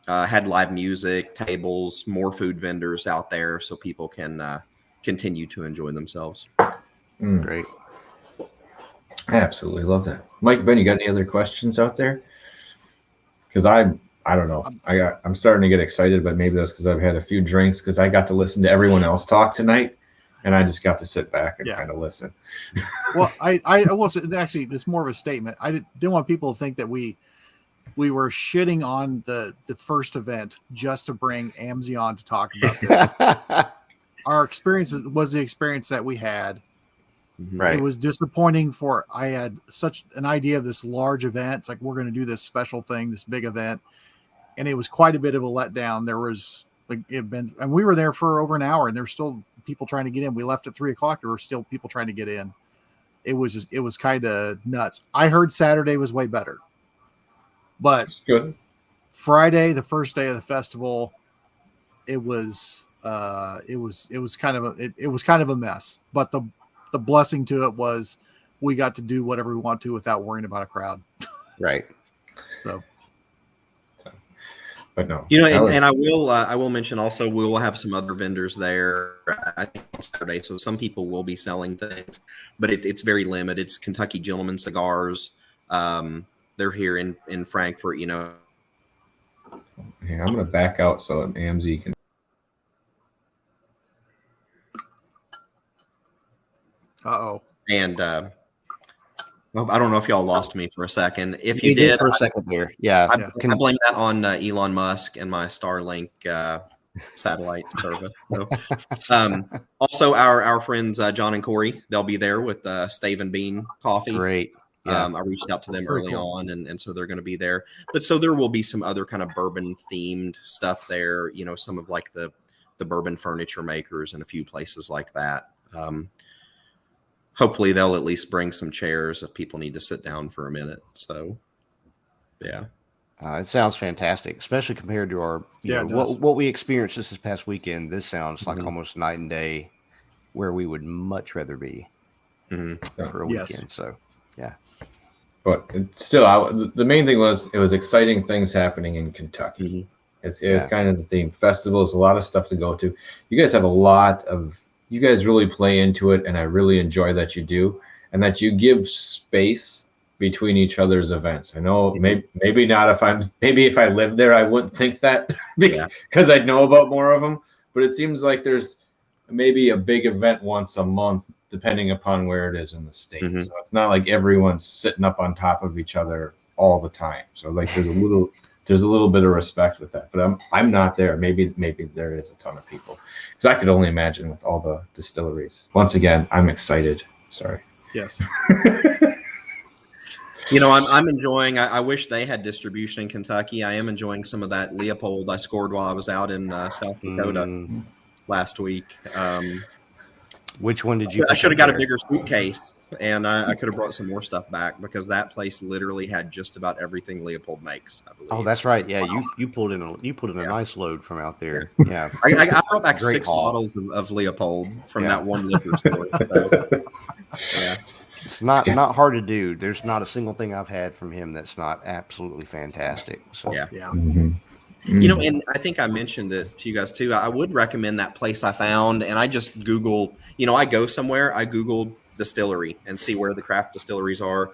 Had live music, tables, more food vendors out there so people can continue to enjoy themselves. Great. I absolutely love that. Mike, Ben, you got any other questions out there? Because I don't know. I'm starting to get excited, but maybe that's because I've had a few drinks because I got to listen to everyone else talk tonight. And I just got to sit back and kind of listen. Well, I will say, actually, it's more of a statement. I didn't want people to think that we were shitting on the first event just to bring Amzie on to talk about this. Our experience was the experience that we had. Right. It was disappointing I had such an idea of this large event. It's like, we're going to do this special thing, this big event. And it was quite a bit of a letdown. There was and we were there for over an hour and there were still people trying to get in. We left at 3:00. There were still people trying to get in. It was kind of nuts. I heard Saturday was way better, but it's good. Friday, the first day of the festival, it was kind of a mess, but the blessing to it was we got to do whatever we want to without worrying about a crowd. Right. So. But no, you know, and I will mention also we will have some other vendors there I think on Saturday. So some people will be selling things, but it's very limited. It's Kentucky Gentleman Cigars. They're here in Frankfort. You know. Yeah, I'm going to back out so that Amzie can. And I don't know if y'all lost me for a second. If you did for a second there, I blame that on Elon Musk and my Starlink satellite service. So, also, our friends John and Corey, they'll be there with Stave and Bean Coffee. Great. Yeah. I reached out to them early on, and so they're going to be there. But so there will be some other kind of bourbon themed stuff there. You know, some of like the bourbon furniture makers and a few places like that. Hopefully they'll at least bring some chairs if people need to sit down for a minute. So, yeah. It sounds fantastic, especially compared to our what we experienced this past weekend. This sounds like almost night and day where we would much rather be for a weekend. So, yeah. But still, the main thing was it was exciting things happening in Kentucky. It's kind of the theme. Festivals, a lot of stuff to go to. You guys have you guys really play into it, and I really enjoy that you do, and that you give space between each other's events. I know maybe not if I lived there, I wouldn't think that because I'd know about more of them, but it seems like there's maybe a big event once a month, depending upon where it is in the state. So it's not like everyone's sitting up on top of each other all the time. So like there's a little bit of respect with that, but I'm not there. Maybe there is a ton of people, because I could only imagine with all the distilleries. Once again, I'm excited. Sorry. Yes. I'm enjoying. I wish they had distribution in Kentucky. I am enjoying some of that Leopold I scored while I was out in South Dakota last week. Which one did you? I should have got a bigger suitcase, and I could have brought some more stuff back, because that place literally had just about everything Leopold makes, I believe. Oh, that's right. Yeah, you pulled in a nice load from out there. Yeah, I brought back Great 6 haul. bottles of Leopold from that one liquor store. So, yeah. it's not hard to do. There's not a single thing I've had from him that's not absolutely fantastic. So Yeah. Mm-hmm. And I think I mentioned it to you guys too. I would recommend that place I found, and I just Googled, I go somewhere, I Googled distillery and see where the craft distilleries are.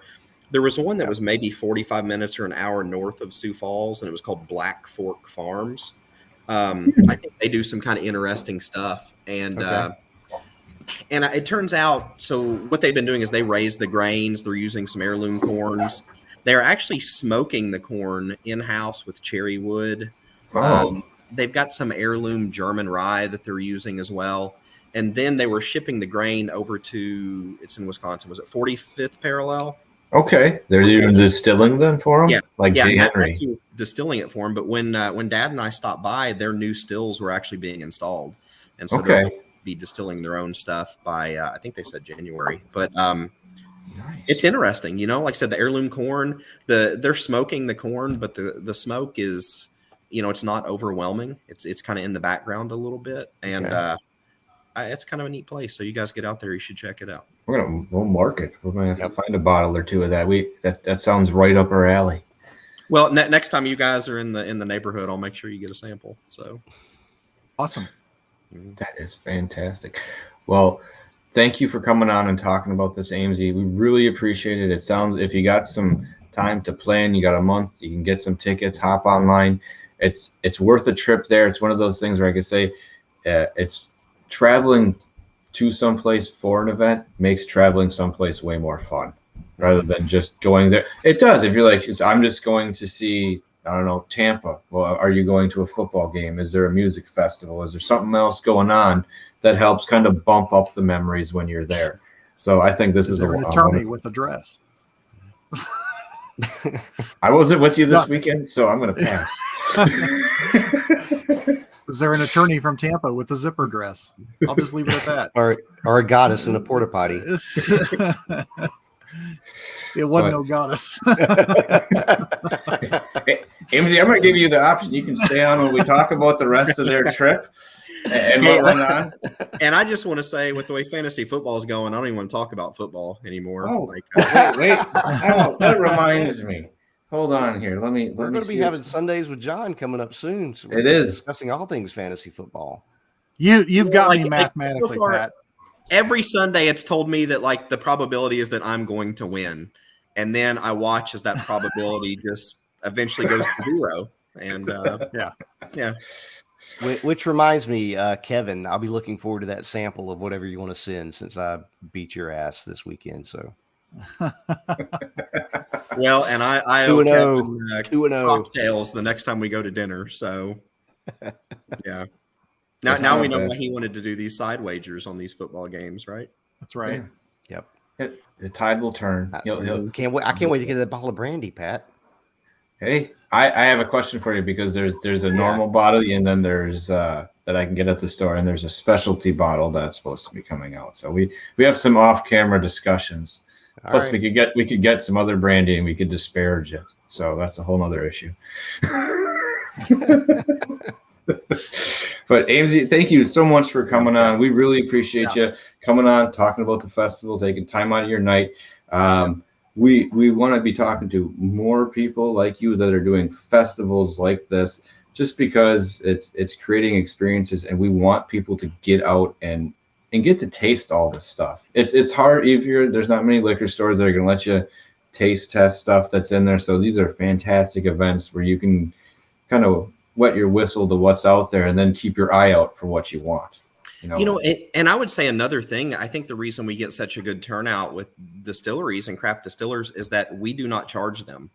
There was one that was maybe 45 minutes or an hour north of Sioux Falls, and it was called Black Fork Farms. I think they do some kind of interesting stuff. And it turns out, so what they've been doing is they raise the grains. They're using some heirloom corns. They're actually smoking the corn in-house with cherry wood. They've got some heirloom German rye that they're using as well. And then they were shipping the grain over to, it's in Wisconsin. Was it 45th Parallel? Okay. They're even distilling them for them? J. Henry. That's who was distilling it for them. But when Dad and I stopped by, their new stills were actually being installed. And so they'll be distilling their own stuff by, I think they said January. But nice. It's interesting. Like I said, the heirloom corn, they're smoking the corn, but the smoke is, it's not overwhelming. It's kind of in the background a little bit. And it's kind of a neat place. So you guys get out there, you should check it out. We'll mark it. We're going to have to find a bottle or two of that. That sounds right up our alley. Well, next time you guys are in the neighborhood, I'll make sure you get a sample. So awesome. That is fantastic. Well, thank you for coming on and talking about this, Amzie. We really appreciate it. It sounds, if you got some time to plan, you got a month, you can get some tickets, hop online. It's worth a trip there. It's one of those things where I could say it's traveling to someplace for an event makes traveling someplace way more fun rather than just going there. It does. If you're like, I'm just going to see, I don't know, Tampa. Well, are you going to a football game? Is there a music festival? Is there something else going on that helps kind of bump up the memories when you're there? So I think this is an attorney with a dress. I wasn't with you this weekend, so I'm going to pass. Is there an attorney from Tampa with a zipper dress? I'll just leave it at that. Or a goddess in a porta potty. It wasn't no goddess. Amzie, I'm going to give you the option. You can stay on when we talk about the rest of their trip and what went on. And I just want to say, with the way fantasy football is going, I don't even want to talk about football anymore. Oh, wait. Oh, that reminds me. Hold on here. We're going to be having Sundays with John coming up soon. So it is discussing all things fantasy football. You've got me mathematically, Pat. Every Sunday, it's told me that the probability is that I'm going to win, and then I watch as that probability just eventually goes to zero. And yeah. Which reminds me, Kevin, I'll be looking forward to that sample of whatever you want to send, since I beat your ass this weekend. So. Well, and I owe Kevin cocktails the next time we go to dinner. So, yeah. Now we know why he wanted to do these side wagers on these football games, right? That's right. Yeah. Yep. The tide will turn. I can't wait to get that bottle of brandy, Pat. Hey, I have a question for you, because there's a normal bottle, and then there's that I can get at the store, and there's a specialty bottle that's supposed to be coming out. So we have some off-camera discussions. Plus, we could get some other brandy, and we could disparage it. So that's a whole other issue. But Amzie, thank you so much for coming on. We really appreciate you coming on, talking about the festival, taking time out of your night. We want to be talking to more people like you that are doing festivals like this, just because it's creating experiences, and we want people to get out and get to taste all this stuff. It's hard if there's not many liquor stores that are going to let you taste test stuff that's in there. So these are fantastic events where you can kind of wet your whistle to what's out there, and then keep your eye out for what you want. And I would say another thing, I think the reason we get such a good turnout with distilleries and craft distillers is that we do not charge them.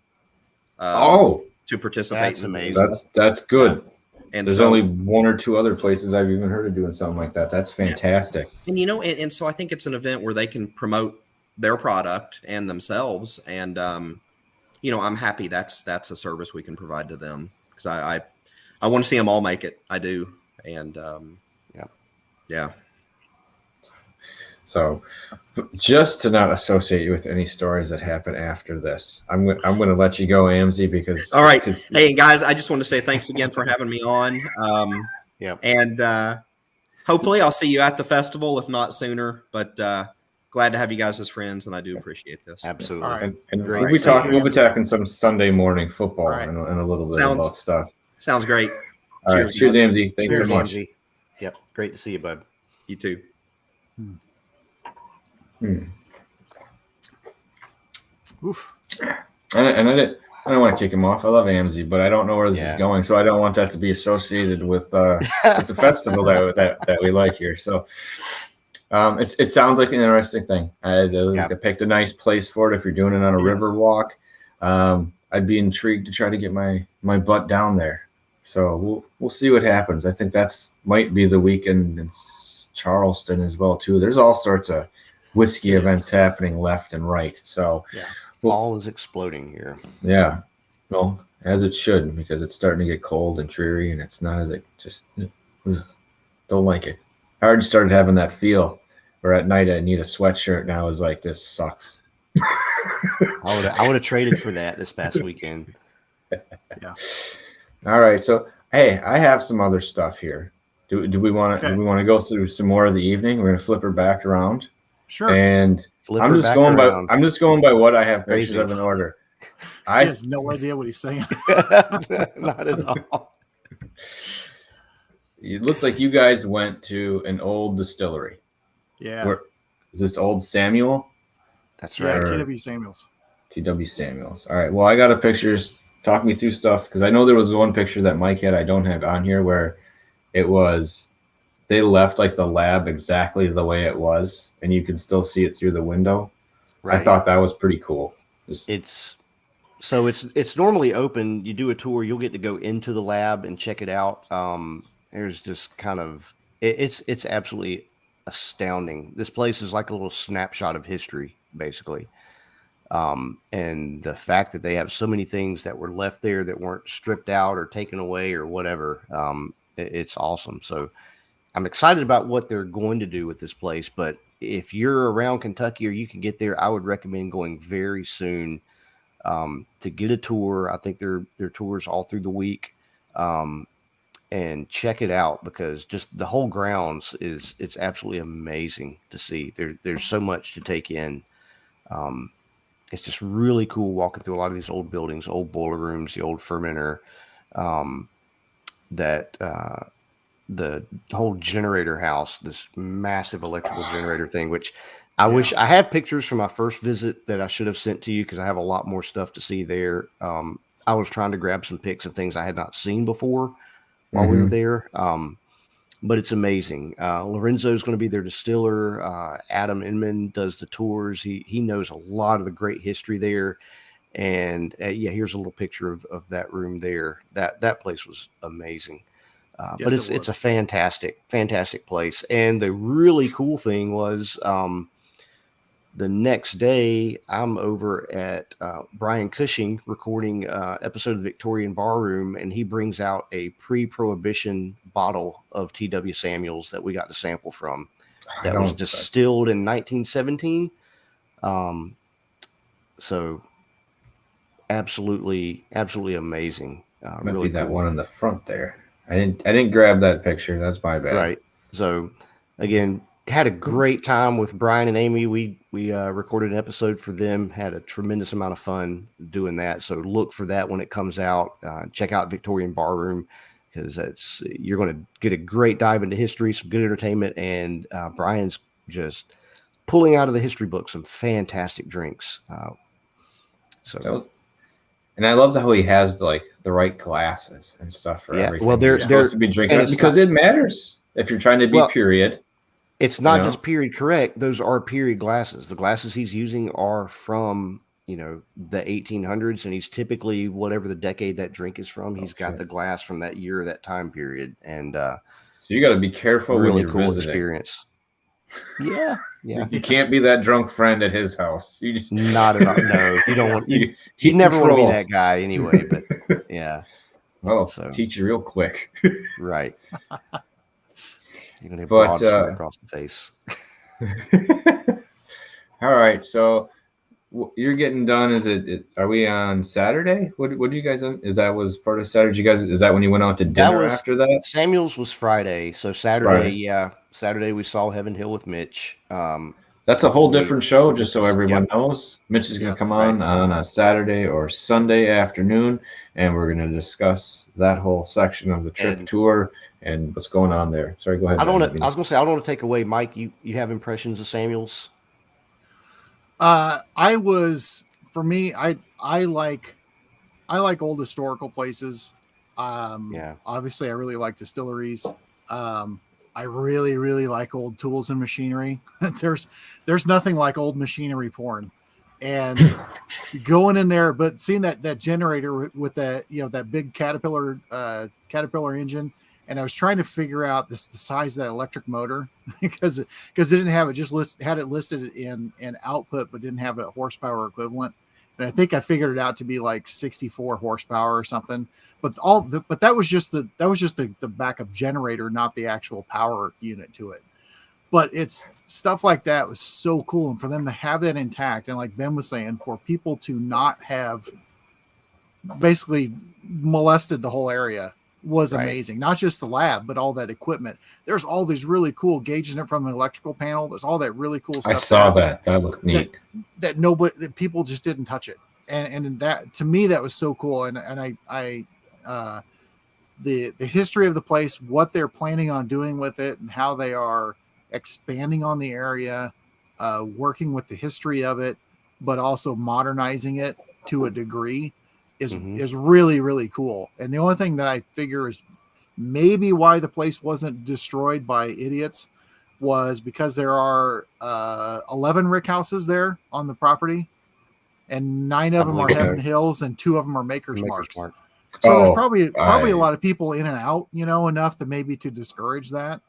to participate. That's amazing. That's good. Yeah. And there's so, only one or two other places I've even heard of doing something like that. That's fantastic. And and so I think it's an event where they can promote their product and themselves. And I'm happy that's a service we can provide to them, because I want to see them all make it. I do. And yeah. So, just to not associate you with any stories that happen after this, I'm going to let you go, Amzie, because. All right. Hey guys, I just want to say thanks again for having me on. And hopefully I'll see you at the festival, if not sooner. But glad to have you guys as friends, and I do appreciate this. Absolutely. All right. And we'll be talking some Sunday morning football and a little bit about stuff. Sounds great. All right. Cheers, Amzie. Thanks so much. Amzie. Yep. Great to see you, bud. You too. Oof. And I don't want to kick him off. I love Amzie, but I don't know where this is going, so I don't want that to be associated with the festival that we like here. So it sounds like an interesting thing. I picked a nice place for it if you're doing it on a river walk. I'd be intrigued to try to get my butt down there. So we'll see what happens. I think might be the weekend in Charleston as well too. There's all sorts of whiskey events happening left and right. So fall is exploding here. Yeah, well, as it should, because it's starting to get cold and dreary, and it's not as it just don't like it. I already started having that feel where at night I need a sweatshirt. Now is like, this sucks. I would have traded for that this past weekend. Yeah. All right, so hey, I have some other stuff here. Do we want to go through some more of the evening? We're gonna flip her back around. Sure. And I'm just going by what I have pictures of in order. He has no idea what he's saying. Not at all. It looked like you guys went to an old distillery. Yeah. Is this Old Samuel? That's right. T.W. Samuels. T.W. Samuels. All right. Well, I got a pictures. Talk me through stuff, because I know there was one picture that Mike had I don't have on here where it was they left like the lab exactly the way it was, and you can still see it through the window. Right. I thought that was pretty cool. It's normally open. You do a tour, you'll get to go into the lab and check it out. There's just kind of it's absolutely astounding. This place is like a little snapshot of history, basically. And the fact that they have so many things that were left there that weren't stripped out or taken away or whatever, it's awesome. So I'm excited about what they're going to do with this place. But if you're around Kentucky or you can get there, I would recommend going very soon to get a tour. I think there are tours all through the week, and check it out, because just the whole grounds it's absolutely amazing to see. There's so much to take in. It's just really cool walking through a lot of these old buildings, old boiler rooms, the old fermenter, the whole generator house, this massive electrical generator thing, which I wish I had pictures from my first visit that I should have sent to you, because I have a lot more stuff to see there. I was trying to grab some pics of things I had not seen before while we were there. But it's amazing. Lorenzo's going to be their distiller. Adam Inman does the tours. He knows a lot of the great history there. And here's a little picture of that room there. That place was amazing. But it's a fantastic place. And the really cool thing was the next day I'm over at Brian Cushing recording episode of the Victorian Bar Room, and he brings out a pre-prohibition bottle of T.W. Samuels that we got to sample from that was distilled in 1917. So absolutely amazing. Might really be that cool. one in the front there. I didn't grab that picture. That's my bad. Right. So again, had a great time with Brian and Amy. We recorded an episode for them, had a tremendous amount of fun doing that. So look for that when it comes out. Check out Victorian Bar Room, because you're going to get a great dive into history, some good entertainment, and Brian's just pulling out of the history book some fantastic drinks. And I love how he has like the right glasses and stuff for everything. Well, they're supposed to be drinking because it matters if you're trying to be period. It's not just period correct. Those are period glasses. The glasses he's using are from the 1800s, and he's typically whatever the decade that drink is from. He's got the glass from that year, that time period, and so you got to be careful really when you're cool visiting. Experience. Yeah. You can't be that drunk friend at his house. You just not at all. No, you don't want. You never want to be that guy anyway. But yeah. Well, teach you real quick. Right. You're gonna have broad sweat across the face. All right, so you're getting done. Are we on Saturday? What did you guys? Is that was part of Saturday? Is that when you went out to dinner after that? Samuel's was Friday, so Saturday, yeah, Saturday we saw Heaven Hill with Mitch. That's a whole different show, just so everyone knows. Mitch is going to come on a Saturday or Sunday afternoon, and we're going to discuss that whole section of the trip tour and what's going on there. Sorry, go ahead. I was going to say I don't want to take away, Mike. You have impressions of Samuel's? I like old historical places. Obviously I really like distilleries. I really, really like old tools and machinery. There's nothing like old machinery porn, and going in there, but seeing that generator with that, that big Caterpillar engine. And I was trying to figure out the size of that electric motor because it didn't have it, just had it listed in output, but didn't have a horsepower equivalent. And I think I figured it out to be like 64 horsepower or something. But that was just the backup generator, not the actual power unit to it. But it's stuff like that was so cool, and for them to have that intact, and like Ben was saying, for people to not have basically molested the whole area was amazing. Not just the lab, but all that equipment. There's all these really cool gauges from an electrical panel. There's all that really cool stuff. I saw that. That looked neat. That people just didn't touch it. And that, to me, that was so cool. And the history of the place, what they're planning on doing with it, and how they are expanding on the area, working with the history of it, but also modernizing it to a degree is really, really cool. And the only thing that I figure is maybe why the place wasn't destroyed by idiots was because there are 11 rick houses there on the property, and 9 of them are Heaven Hills and 2 of them are Maker's Marks. So there's probably a lot of people in and out, enough to maybe to discourage that.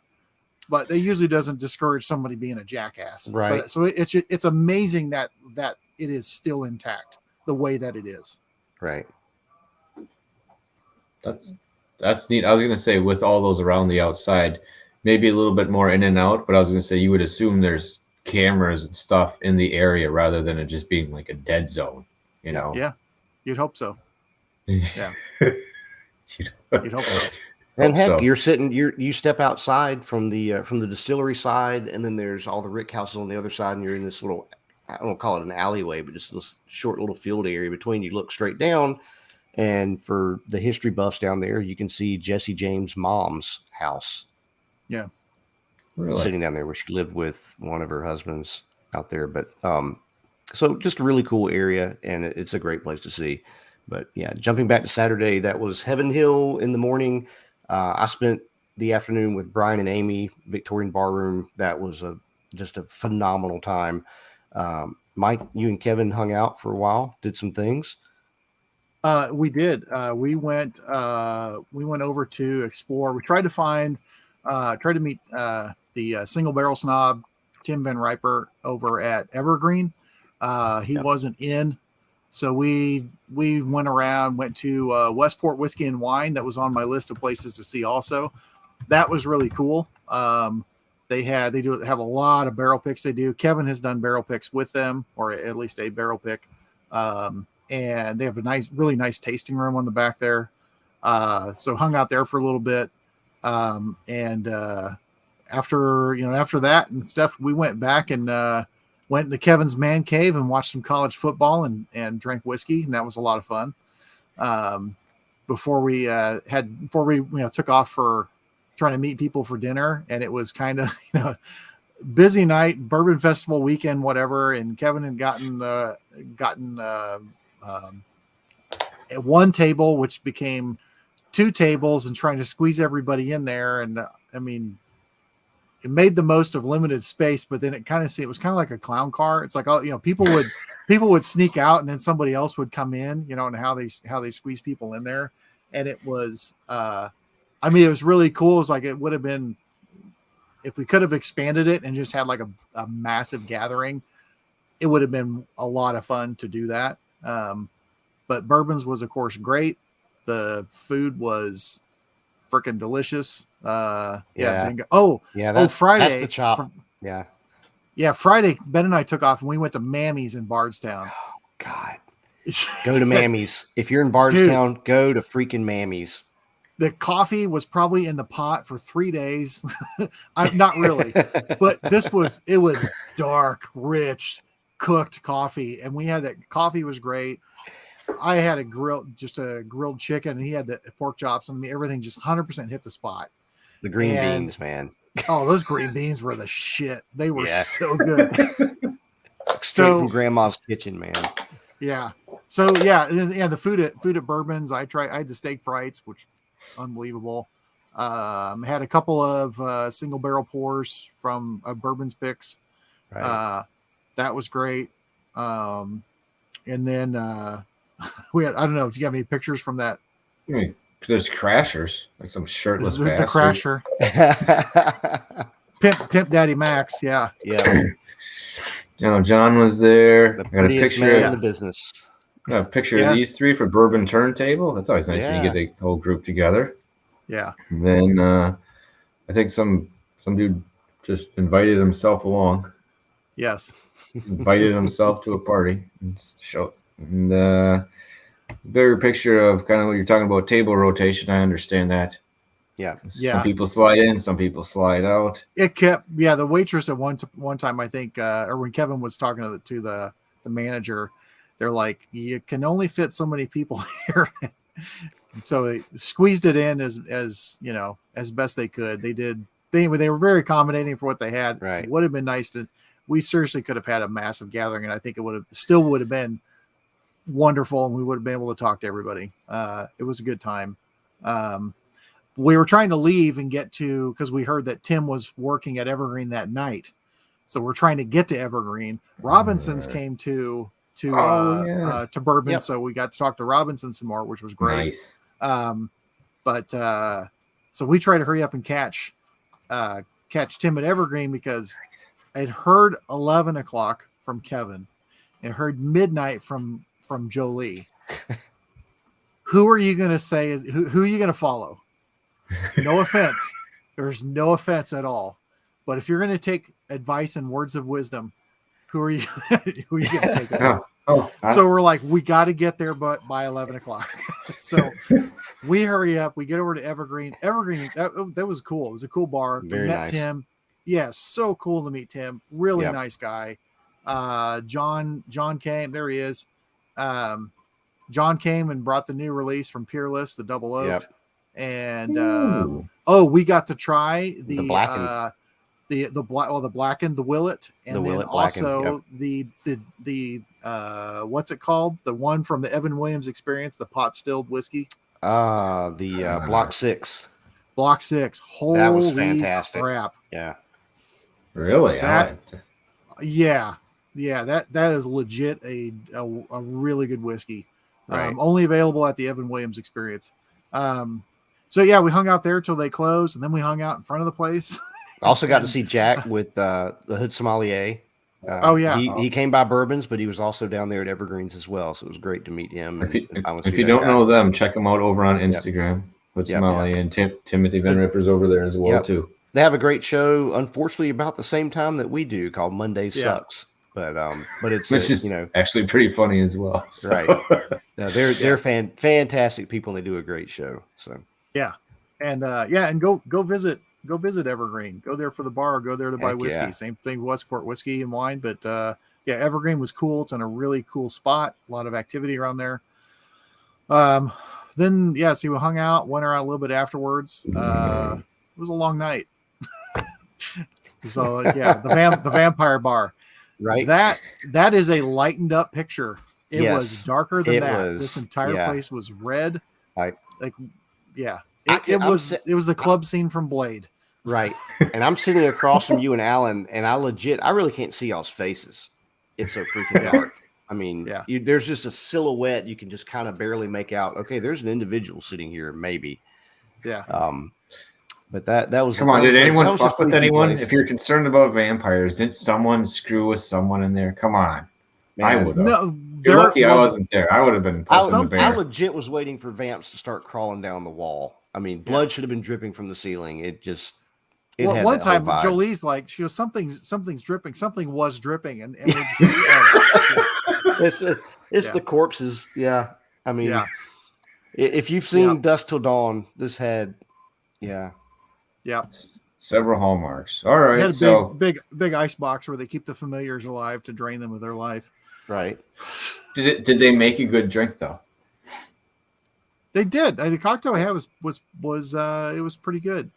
But it usually doesn't discourage somebody being a jackass. Right. But, so it's amazing that it is still intact the way that it is. Right. That's neat. I was going to say, with all those around the outside, maybe a little bit more in and out, but I was going to say you would assume there's cameras and stuff in the area rather than it just being like a dead zone, Yeah, you'd hope so. Yeah. You'd hope so. And heck, you step outside from the distillery side, and then there's all the rick houses on the other side, and you're in this little, I don't call it an alleyway, but just this short little field area between. You look straight down, and for the history buffs down there, you can see Jesse James' mom's house. Yeah. Really? Sitting down there where she lived with one of her husbands out there. But so just a really cool area, and it's a great place to see. But yeah, jumping back to Saturday, that was Heaven Hill in the morning. I spent the afternoon with Brian and Amy, Victorian Bar Room. That was just a phenomenal time. Mike, you and Kevin hung out for a while, did some things. We did. We went over to explore. We tried to meet the single barrel snob, Tim Van Riper, over at Evergreen. He wasn't in. So we went around, went to Westport Whiskey and Wine. That was on my list of places to see also. That was really cool. They have a lot of barrel picks they do. Kevin has done barrel picks with them, or at least a barrel pick. And they have a really nice tasting room on the back there. So hung out there for a little bit. And after that and stuff, we went back and went into Kevin's man cave and watched some college football and drank whiskey. And that was a lot of fun. Before we took off for trying to meet people for dinner. And it was kind of, busy night, bourbon festival weekend, whatever. And Kevin had gotten at one table, which became 2 tables, and trying to squeeze everybody in there. And I mean, it made the most of limited space, but then it was kind of like a clown car. It's like, oh, people would sneak out and then somebody else would come in, and how they squeeze people in there. And it was, it was really cool. It was like, it would have been, if we could have expanded it and just had like a massive gathering, it would have been a lot of fun to do that. But Bourbons was of course great. The food was freaking delicious. Bingo. Friday. That's the chop. Friday, Ben and I took off and we went to Mammy's in Bardstown. Oh, God. Go to Mammy's. If you're in Bardstown, go to freaking Mammy's. The coffee was probably in the pot for 3 days. I'm not really, but it was dark, rich, cooked coffee. And we had that coffee was great. I had a grilled chicken, and he had the pork chops, and everything just 100% hit the spot. The green beans, man. Oh, those green beans were the shit. They were so good. Straight from grandma's kitchen, man. Yeah. So the food at Bourbons. I had the steak frites, which unbelievable. Had a couple of single barrel pours from Bourbon's picks. Right. That was great. And then we had, I don't know if you have any pictures from that. There's crashers, like some shirtless the bastard. crasher. Pimp Daddy Max. Yeah. John was there. The I got a prettiest picture man in the business. Got a picture of these three for Bourbon Turntable. That's always nice when you get the whole group together. Yeah. And then I think some dude just invited himself along. Yes. Invited himself to a party and bigger picture of kind of what you're talking about, table rotation. I understand that. Yeah. Some people slide in, some people slide out. It kept, the waitress at one time, I think, or when Kevin was talking to the manager, they're like, you can only fit so many people here. And so they squeezed it in as best they could. They were very accommodating for what they had. Right. It would have been nice we seriously could have had a massive gathering, and I think it would have been wonderful, and we would have been able to talk to everybody. It was a good time. We were trying to leave and get to, because we heard that Tim was working at Evergreen that night. So we're trying to get to Evergreen. Robinson's came to Bourbon. Yep. So we got to talk to Robinson some more, which was great. Nice. So we try to hurry up and catch Tim at Evergreen, because I'd heard 11 o'clock from Kevin and heard midnight from Jolie. Who are you going to say who are you going to follow? No offense. There's no offense at all. But if you're going to take advice and words of wisdom, who are you going to take it? So we're like, we got to get there by 11 o'clock. So we hurry up. We get over to Evergreen. That was cool. It was a cool bar. Very we met nice. Tim. Yeah, so cool to meet Tim. Really nice guy. John came. There he is. John came and brought the new release from Peerless, the Double Oak. Yep. And we got to try the blackened, the blackened, the Willet, and then also the what's it called? The one from the Evan Williams Experience, the pot stilled whiskey. Block 6. Block 6. Holy that was fantastic. Crap. Yeah. Really? That is legit a really good whiskey. Right. Only available at the Evan Williams Experience. So we hung out there till they closed, and then we hung out in front of the place. Also got to see Jack with the Hood Sommelier. He came by Bourbons, but he was also down there at Evergreens as well. So it was great to meet him. If you don't know them, check them out over on Instagram. Hood Sommelier and Timothy Van Ripper's over there as well too. They have a great show, unfortunately, about the same time that we do, called Monday Sucks. But it's actually pretty funny as well. So. Right. No, they're fantastic people, and they do a great show. So and go visit Evergreen. Go there for the bar. Go there to buy whiskey. Yeah. Same thing, Westport whiskey and wine. But Evergreen was cool. It's in a really cool spot. A lot of activity around there. Then we hung out, went around a little bit afterwards. It was a long night. So the vampire bar. Right. That is a lightened up picture. It was darker than that. This entire place was red. It was the club scene from Blade. Right. And I'm sitting across from you and Alan, and I really can't see y'all's faces. It's so freaking dark. I mean, there's just a silhouette you can just kind of barely make out. Okay, there's an individual sitting here, maybe. Yeah. But that was. Come on, did anyone fuck with anyone? Place. If you're concerned about vampires, did someone screw with someone in there? Come on. Man, I would have. No, you're lucky I wasn't there. I would have been poking the bear. I legit was waiting for vamps to start crawling down the wall. I mean, blood should have been dripping from the ceiling. It just. Well, one time Jolie's like, she goes, something's dripping. Something was dripping, and we're just it's the corpses. Yeah, I mean, if you've seen Dusk Till Dawn, this had, several hallmarks. All right, had a big ice box where they keep the familiars alive to drain them of their life. Right. Did they make a good drink though? They did. The cocktail I had was it was pretty good.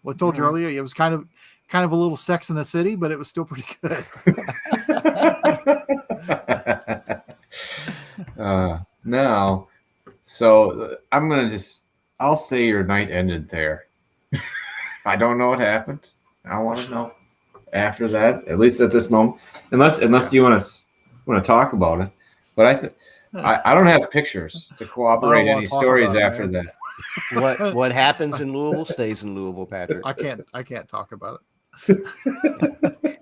Well, I told you earlier, it was kind of a little Sex in the City, but it was still pretty good. Now, so I'll say your night ended there. I don't know what happened. I want to know after that, at least at this moment, unless you want to talk about it. But I don't have pictures to corroborate any stories after that. What happens in Louisville stays in Louisville, Patrick. I can't talk about it.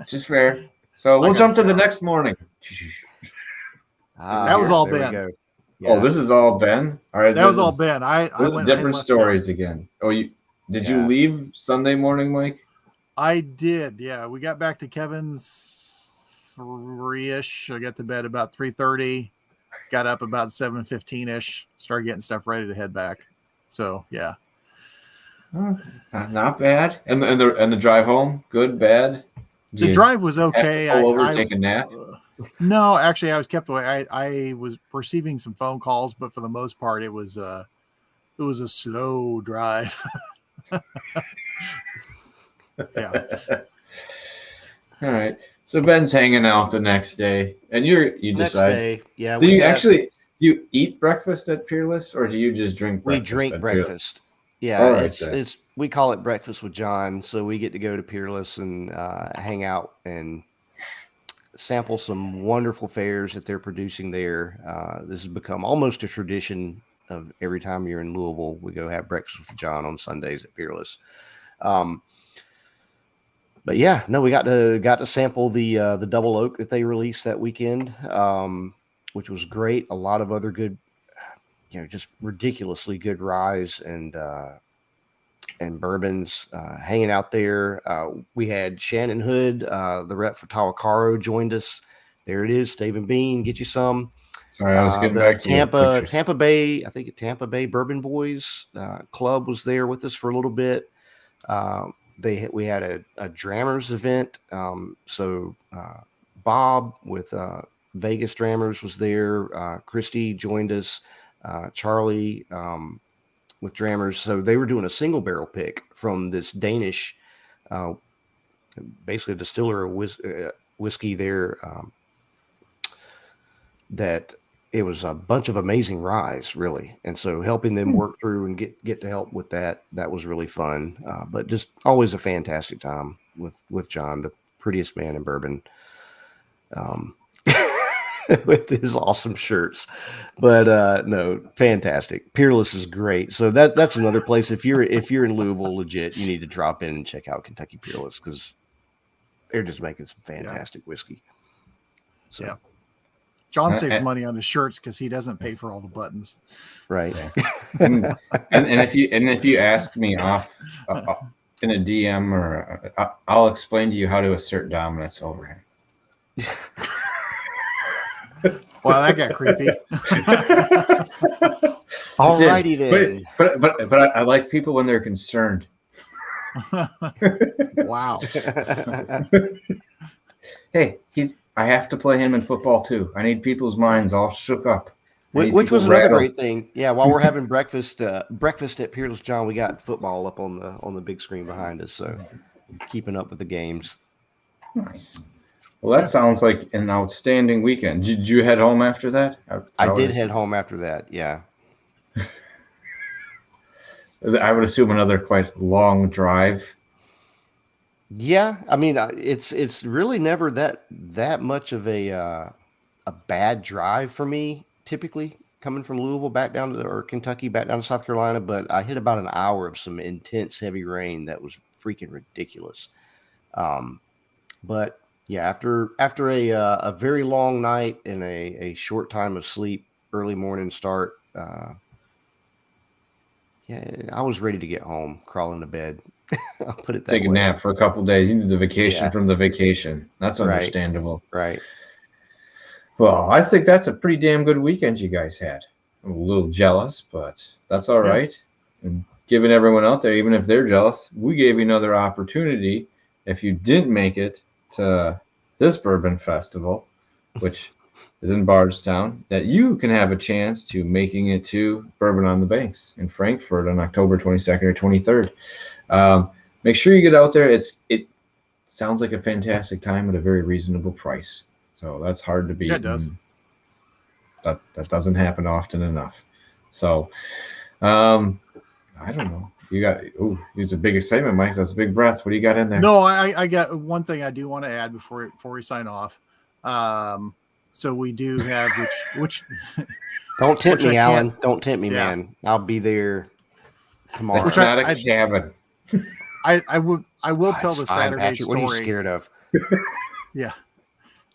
Just fair. So we'll jump to the next morning. That was all Ben. Yeah. Oh, this is all Ben. All right, that was all Ben. I went different stories again. Oh, did you leave Sunday morning, Mike? I did. Yeah, we got back to Kevin's 3-ish. I got to bed about 3:30. Got up about 7:15-ish. Started getting stuff ready to head back. So yeah, not bad. And the drive home, good, bad. The drive was okay. I take a nap. No, actually, I was kept away. I was receiving some phone calls, but for the most part, it was a slow drive. Yeah. All right. So Ben's hanging out the next day, and you decide. Day, yeah. Do you eat breakfast at Peerless, or do you just drink breakfast? We drink breakfast. Yeah, right, it's we call it breakfast with John. So we get to go to Peerless and hang out and sample some wonderful fairs that they're producing there. This has become almost a tradition of every time you're in Louisville, we go have breakfast with John on Sundays at Peerless. But yeah, no, we got to sample the double oak that they released that weekend, which was great. A lot of other good, just ridiculously good ryes and bourbons hanging out there. We had Shannon Hood, the rep for Tawakaro, joined us. There it is, Stave and Bean. Get you some. Sorry, I was getting back to Tampa Bay. I think Tampa Bay Bourbon Boys Club was there with us for a little bit. We had a Drammers event. So Bob with Vegas Drammers was there. Christy joined us. Charlie with Drammers. So they were doing a single barrel pick from this Danish, basically a distiller of whiskey there. That it was a bunch of amazing ryes, really. And so helping them work through and get to help with that was really fun. But just always a fantastic time with John, the prettiest man in bourbon, with his awesome shirts. But no, fantastic. Peerless is great. So that's another place. If you're in Louisville, legit, you need to drop in and check out Kentucky Peerless because they're just making some fantastic whiskey. So. Yeah. John saves money on his shirts because he doesn't pay for all the buttons. Right. and if you ask me off in a DM, or I'll explain to you how to assert dominance over him. Wow, that got creepy. Alrighty then. But I like people when they're concerned. Wow. Hey, I have to play him in football too. I need people's minds all shook up. Which was another great thing. Yeah, while we're having breakfast at Peerless John, we got football up on the big screen behind us. So keeping up with the games. Nice. Well, that sounds like an outstanding weekend. Did you head home after that? I did head home after that. Yeah. I would assume another quite long drive. Yeah, I mean, it's really never that much of a bad drive for me. Typically, coming from Louisville back down to or Kentucky back down to South Carolina, but I hit about an hour of some intense heavy rain that was freaking ridiculous. But yeah, after a very long night and a short time of sleep, early morning start. Yeah, I was ready to get home, crawl into bed. I'll put it that Take way. a nap for a couple days. You need the vacation from the vacation. That's Right. understandable. Right. Well, I think that's a pretty damn good weekend you guys had. I'm a little jealous, but that's all right. And giving everyone out there, even if they're jealous, we gave you another opportunity. If you didn't make it to this bourbon festival, which is in Bardstown, that you can have a chance to making it to Bourbon on the Banks in Frankfort on October 22nd or 23rd. Make sure you get out there. It sounds like a fantastic time at a very reasonable price. So that's hard to beat. Yeah, it does. That doesn't happen often enough. So I don't know. You got it's a big excitement, Mike. That's a big breath. What do you got in there? No, I got one thing I do want to add before we sign off. So we do have which Don't tempt which me, I can't- Alan. Don't tempt me, Yeah. man. I'll be there tomorrow. It's not a cabin. I will tell the Fine, Saturday Patrick. What are you story. scared of? Yeah.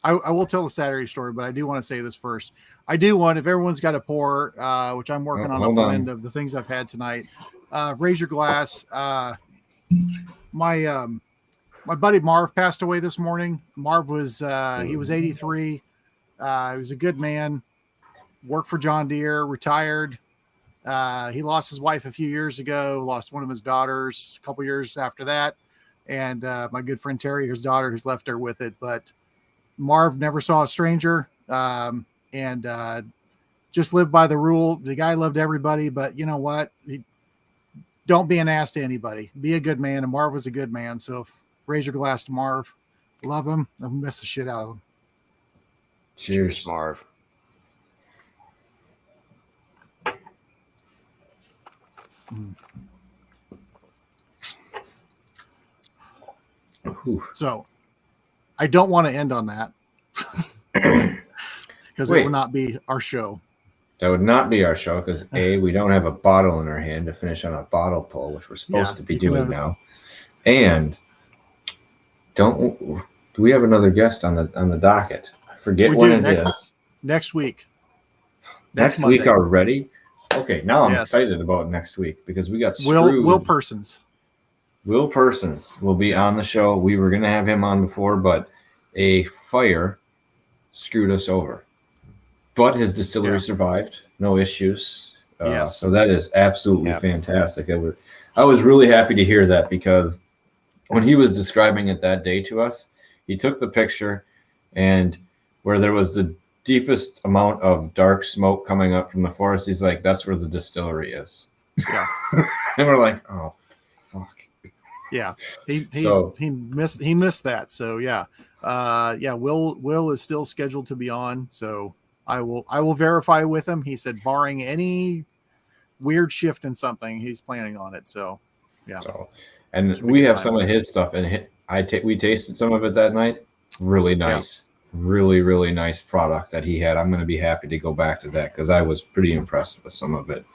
I will tell the Saturday story, but I do want to say this first. I do want, if everyone's got a pour, which I'm working on a blend of the things I've had tonight. Raise your glass. My buddy Marv passed away this morning. Marv was he was 83. He was a good man. Worked for John Deere. Retired. He lost his wife a few years ago. Lost one of his daughters a couple years after that. And my good friend Terry, his daughter, who's left her with it. But Marv never saw a stranger. And just lived by the rule. The guy loved everybody, but you know what? Don't be an ass to anybody. Be a good man. And Marv was a good man. So raise your glass to Marv. Love him. I'll miss the shit out of him. Cheers, Marv. So I don't want to end on that because it would not be our show. That would not be our show because we don't have a bottle in our hand to finish on a bottle pull, which we're supposed to be doing now. And do we have another guest on the docket? I forget when it is. Next week. Next week already? Okay, now I'm excited about next week because we got screwed. Will Persons. Will Persons will be on the show. We were going to have him on before, but a fire screwed us over. But his distillery survived. No issues. So that is absolutely fantastic. I was really happy to hear that because when he was describing it that day to us, he took the picture and where there was the deepest amount of dark smoke coming up from the forest, he's like, that's where the distillery is. Yeah. And we're like, oh, fuck. Yeah. He missed that. So Will is still scheduled to be on. So I will verify with him. He said, barring any weird shift in something, he's planning on it. So, yeah. So, and we have some of his stuff, and we tasted some of it that night. Really nice, really, really nice product that he had. I'm going to be happy to go back to that because I was pretty impressed with some of it,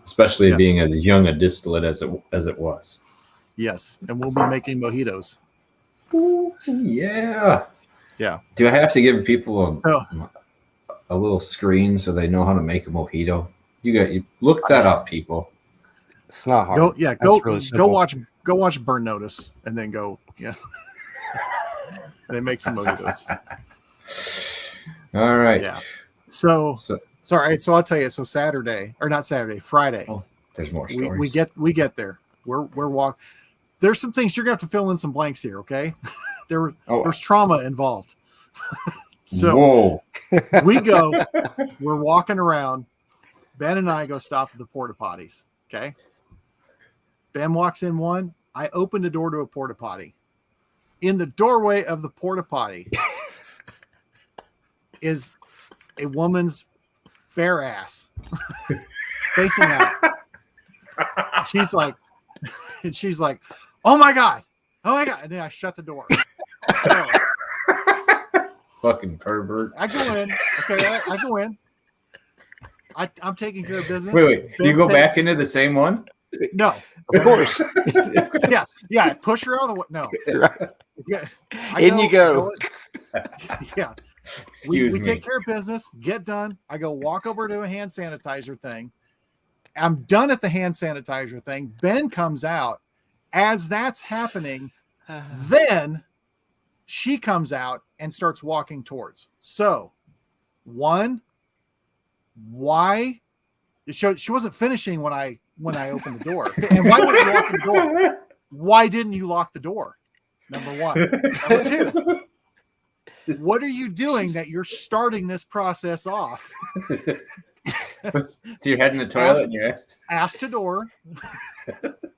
especially being as young a distillate as it was. Yes, and we'll be making mojitos. Ooh, yeah. Do I have to give people a little screen so they know how to make a mojito? You look that up, people. It's not hard. Go watch Burn Notice and then go and then make some mojitos. All right. Yeah. So I'll tell you. So Friday. Oh, there's more stories. We get there. We're walking. There's some things you're gonna have to fill in some blanks here. Okay. There's trauma involved. So we're walking around. Ben and I go stop at the porta potties. Okay. Ben walks in one. I open the door to a porta potty. In the doorway of the porta potty is a woman's bare ass facing out. she's like, oh my God. And then I shut the door. So, Fucking pervert. I go in. Okay, I go in. I'm taking care of business. Wait. You go back into the same one? No. Of course. Yeah. Push her out of the way. No. Yeah. In you go. Yeah. We take care of business, get done. I go walk over to a hand sanitizer thing. I'm done at the hand sanitizer thing. Ben comes out. As that's happening, then she comes out and starts walking towards. So, one, why? She wasn't finishing when I opened the door. And why didn't you lock the door? Why didn't you lock the door? Number one. Number two. What are you doing that you're starting this process off? So you're heading the toilet and you're ass to door.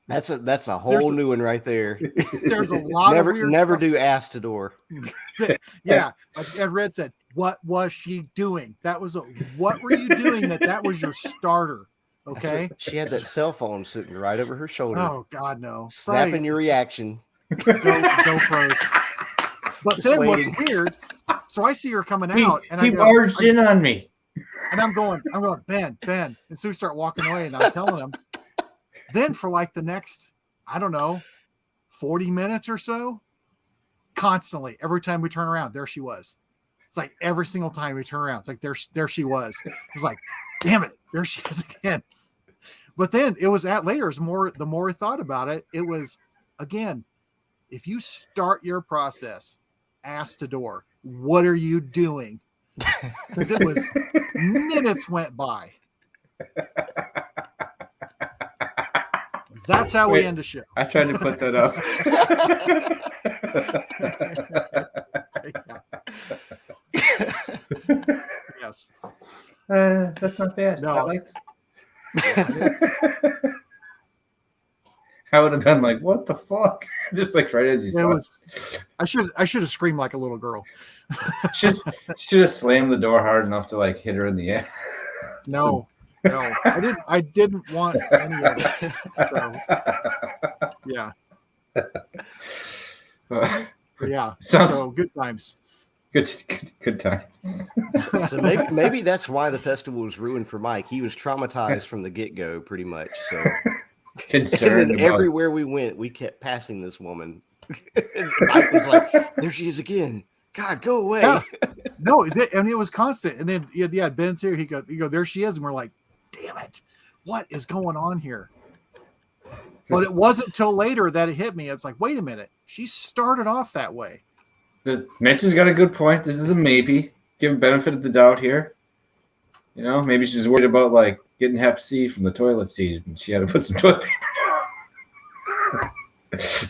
That's a whole new one right there. There's a lot of weird never stuff. do ass to door. Yeah, like Red said, what was she doing? What were you doing that was your starter? Okay, she had that cell phone sitting right over her shoulder. Oh God, no! Snapping your reaction. Go pros. But then what's weird? So I see her coming out, and he barged in on me, and I'm going, Ben, and so we start walking away, and I'm telling him. Then for like the next, I don't know, 40 minutes or so, constantly, every time we turn around, there she was. It's like every single time we turn around, it's like there she was. It was like, damn it, there she is again. But then it was later, the more I thought about it, it was, again, if you start your process ass to door, what are you doing? Because it was minutes went by. That's how we end the show. I tried to put that up. Yes. That's not bad. No. I liked I would have been like, what the fuck? Just like right as you saw it. I should have screamed like a little girl. should have slammed the door hard enough to like hit her in the ass. No, I didn't want any of it. So, yeah. Yeah. So good times. Good times. So maybe that's why the festival was ruined for Mike. He was traumatized from the get-go, pretty much. So concerned. And then everywhere we went, we kept passing this woman. And Mike was like, "There she is again. God, go away." Yeah. No, and it was constant. And then yeah, Ben's here. He go, there she is, and we're like, "Damn it, what is going on here?" But it wasn't till later that it hit me. It's like, wait a minute, she started off that way. Mitch has got a good point. This is a maybe. Give him benefit of the doubt here. You know, maybe she's worried about like getting Hep C from the toilet seat, and she had to put some toilet paper down.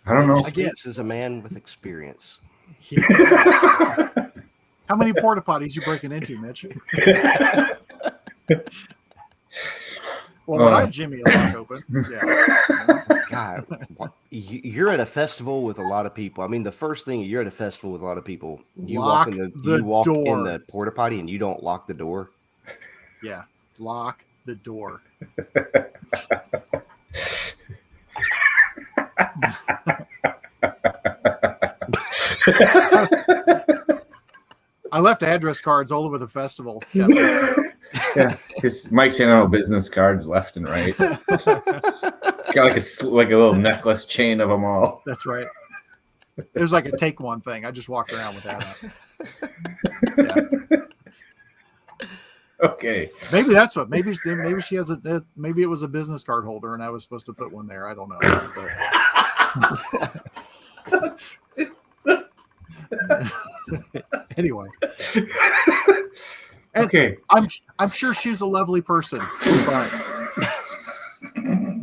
I don't know. I guess this is a man with experience. Yeah. How many porta potties you breaking into, Mitch? Well, when I Jimmy a lock open. Yeah. God, you're at a festival with a lot of people. I mean, the first thing, you're at a festival with a lot of people. You walk in the porta potty and you don't lock the door. Yeah, lock the door. I left address cards all over the festival. Yeah, because Mike's handing out business cards left and right. It's got like a little necklace chain of them all. That's right. It was like a take one thing. I just walked around with that. Yeah. Okay. Maybe that's what. Maybe she has maybe it was a business card holder, and I was supposed to put one there. I don't know. But... Anyway. Okay. I'm sure she's a lovely person, but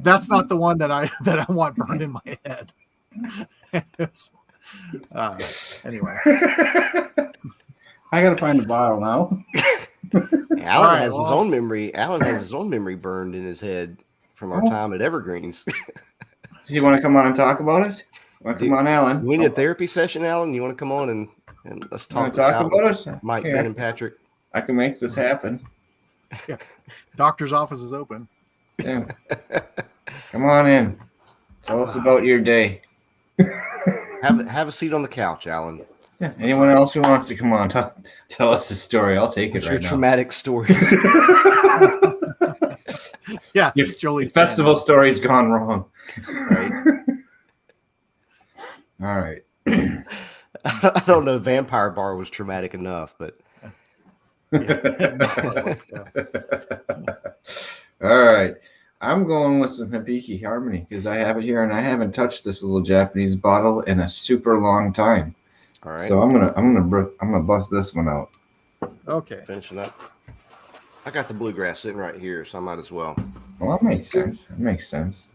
that's not the one that I want burned in my head. Anyway. I gotta find the bottle now. Alan has his own memory. Alan has his own memory burned in his head from our time at Evergreens. So you want to come on and talk about it? Come on, Alan. We need a therapy session, Alan. You want to come on and let's talk about it? Mike, Ben, and Patrick. I can make this happen. Yeah. Doctor's office is open. Yeah. Come on in. Tell us about your day. Have a seat on the couch, Alan. Yeah. Anyone else who wants to come on, tell us a story. I'll take What's it your right now. traumatic stories? Yeah, Your Jolie's festival story's gone wrong. Right. All right. I don't know. Vampire Bar was traumatic enough, but Yeah. All right. I'm going with some Hibiki Harmony because I have it here and I haven't touched this little Japanese bottle in a super long time. all right. So I'm gonna bust this one out. Okay. Finishing up. I got the bluegrass sitting right here, so I might as well. Well, that makes sense. That makes sense.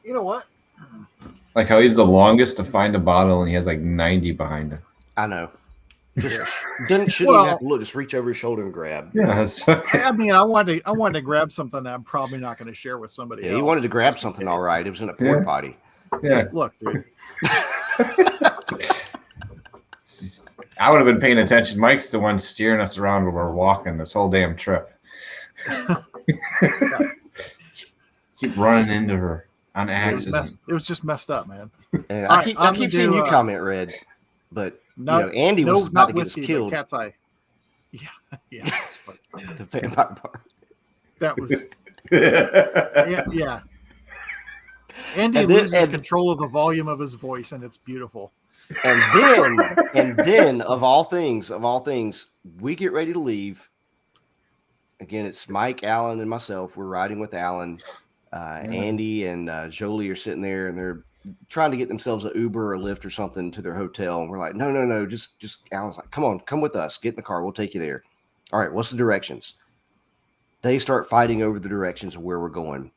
You know what? Like how he's the longest to find a bottle and he has like 90 behind him. I know. Just shouldn't even have to look. Just reach over his shoulder and grab. Yeah. I mean, I wanted to grab something that I'm probably not going to share with somebody else. He wanted to grab something, all right. It was in a porta potty. Yeah. Look, dude. I would have been paying attention. Mike's the one steering us around when we're walking this whole damn trip. Keep running into her on accident. It was just messed up, man. And All I keep seeing you comment, Red, but Andy was about to get us killed. Cat's eye. Yeah. The Vampire Bar. That was. Yeah. Andy loses control of the volume of his voice, and it's beautiful. And then of all things, we get ready to leave. Again, it's Mike, Alan, and myself. We're riding with Alan. Andy and Jolie are sitting there, and they're trying to get themselves an Uber or a Lyft or something to their hotel. And we're like, no, just Alan's like, come on, come with us. Get in the car. We'll take you there. All right, what's the directions? They start fighting over the directions of where we're going.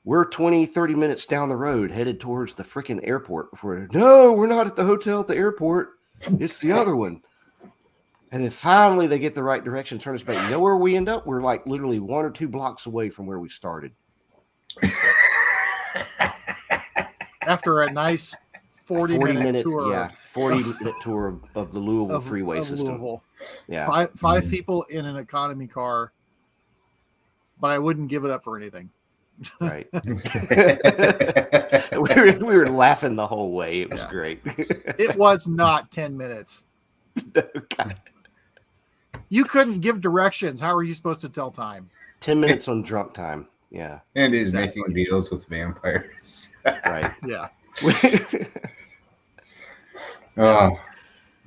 We're 20, 30 minutes down the road headed towards the freaking airport before, no, we're not at the hotel at the airport. It's the other one. And then finally they get the right direction, turn us back. You know where we end up? We're like literally 1 or 2 blocks away from where we started. After a nice 40-minute tour. Yeah, 40-minute tour of the Louisville freeway system. Louisville. Yeah. Five people in an economy car, but I wouldn't give it up for anything. Right. we were laughing the whole way. It was great. It was not 10 minutes. Okay. You couldn't give directions. How are you supposed to tell time? 10 minutes on drunk time. Yeah. And he's making deals with vampires. Right. Yeah. All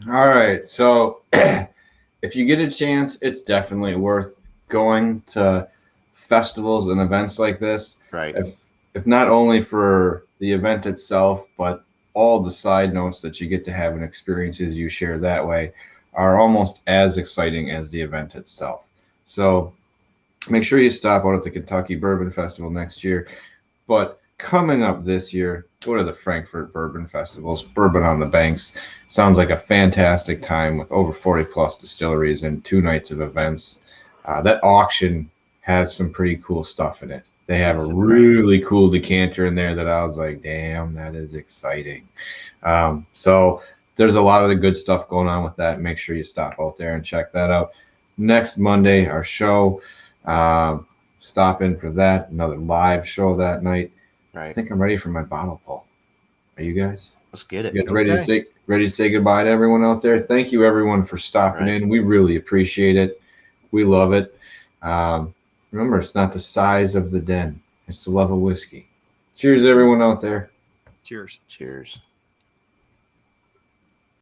right. So if you get a chance, it's definitely worth going to festivals and events like this. Right. If not only for the event itself, but all the side notes that you get to have and experiences you share that way are almost as exciting as the event itself. So make sure you stop out at the Kentucky Bourbon Festival next year. But coming up this year, go to the Frankfort Bourbon Festivals, Bourbon on the Banks. Sounds like a fantastic time with over 40 plus distilleries and 2 nights of events. That auction has some pretty cool stuff in it. They have a really cool decanter in there that I was like, damn, that is exciting. So there's a lot of the good stuff going on with that. Make sure you stop out there and check that out. Next Monday, our show, stop in for that. Another live show that night. Right. I think I'm ready for my bottle pull. Are you guys? Let's get it. You guys ready to say goodbye to everyone out there? Thank you, everyone, for stopping in. We really appreciate it. We love it. Remember, it's not the size of the den. It's the love of whiskey. Cheers, everyone out there. Cheers. Cheers.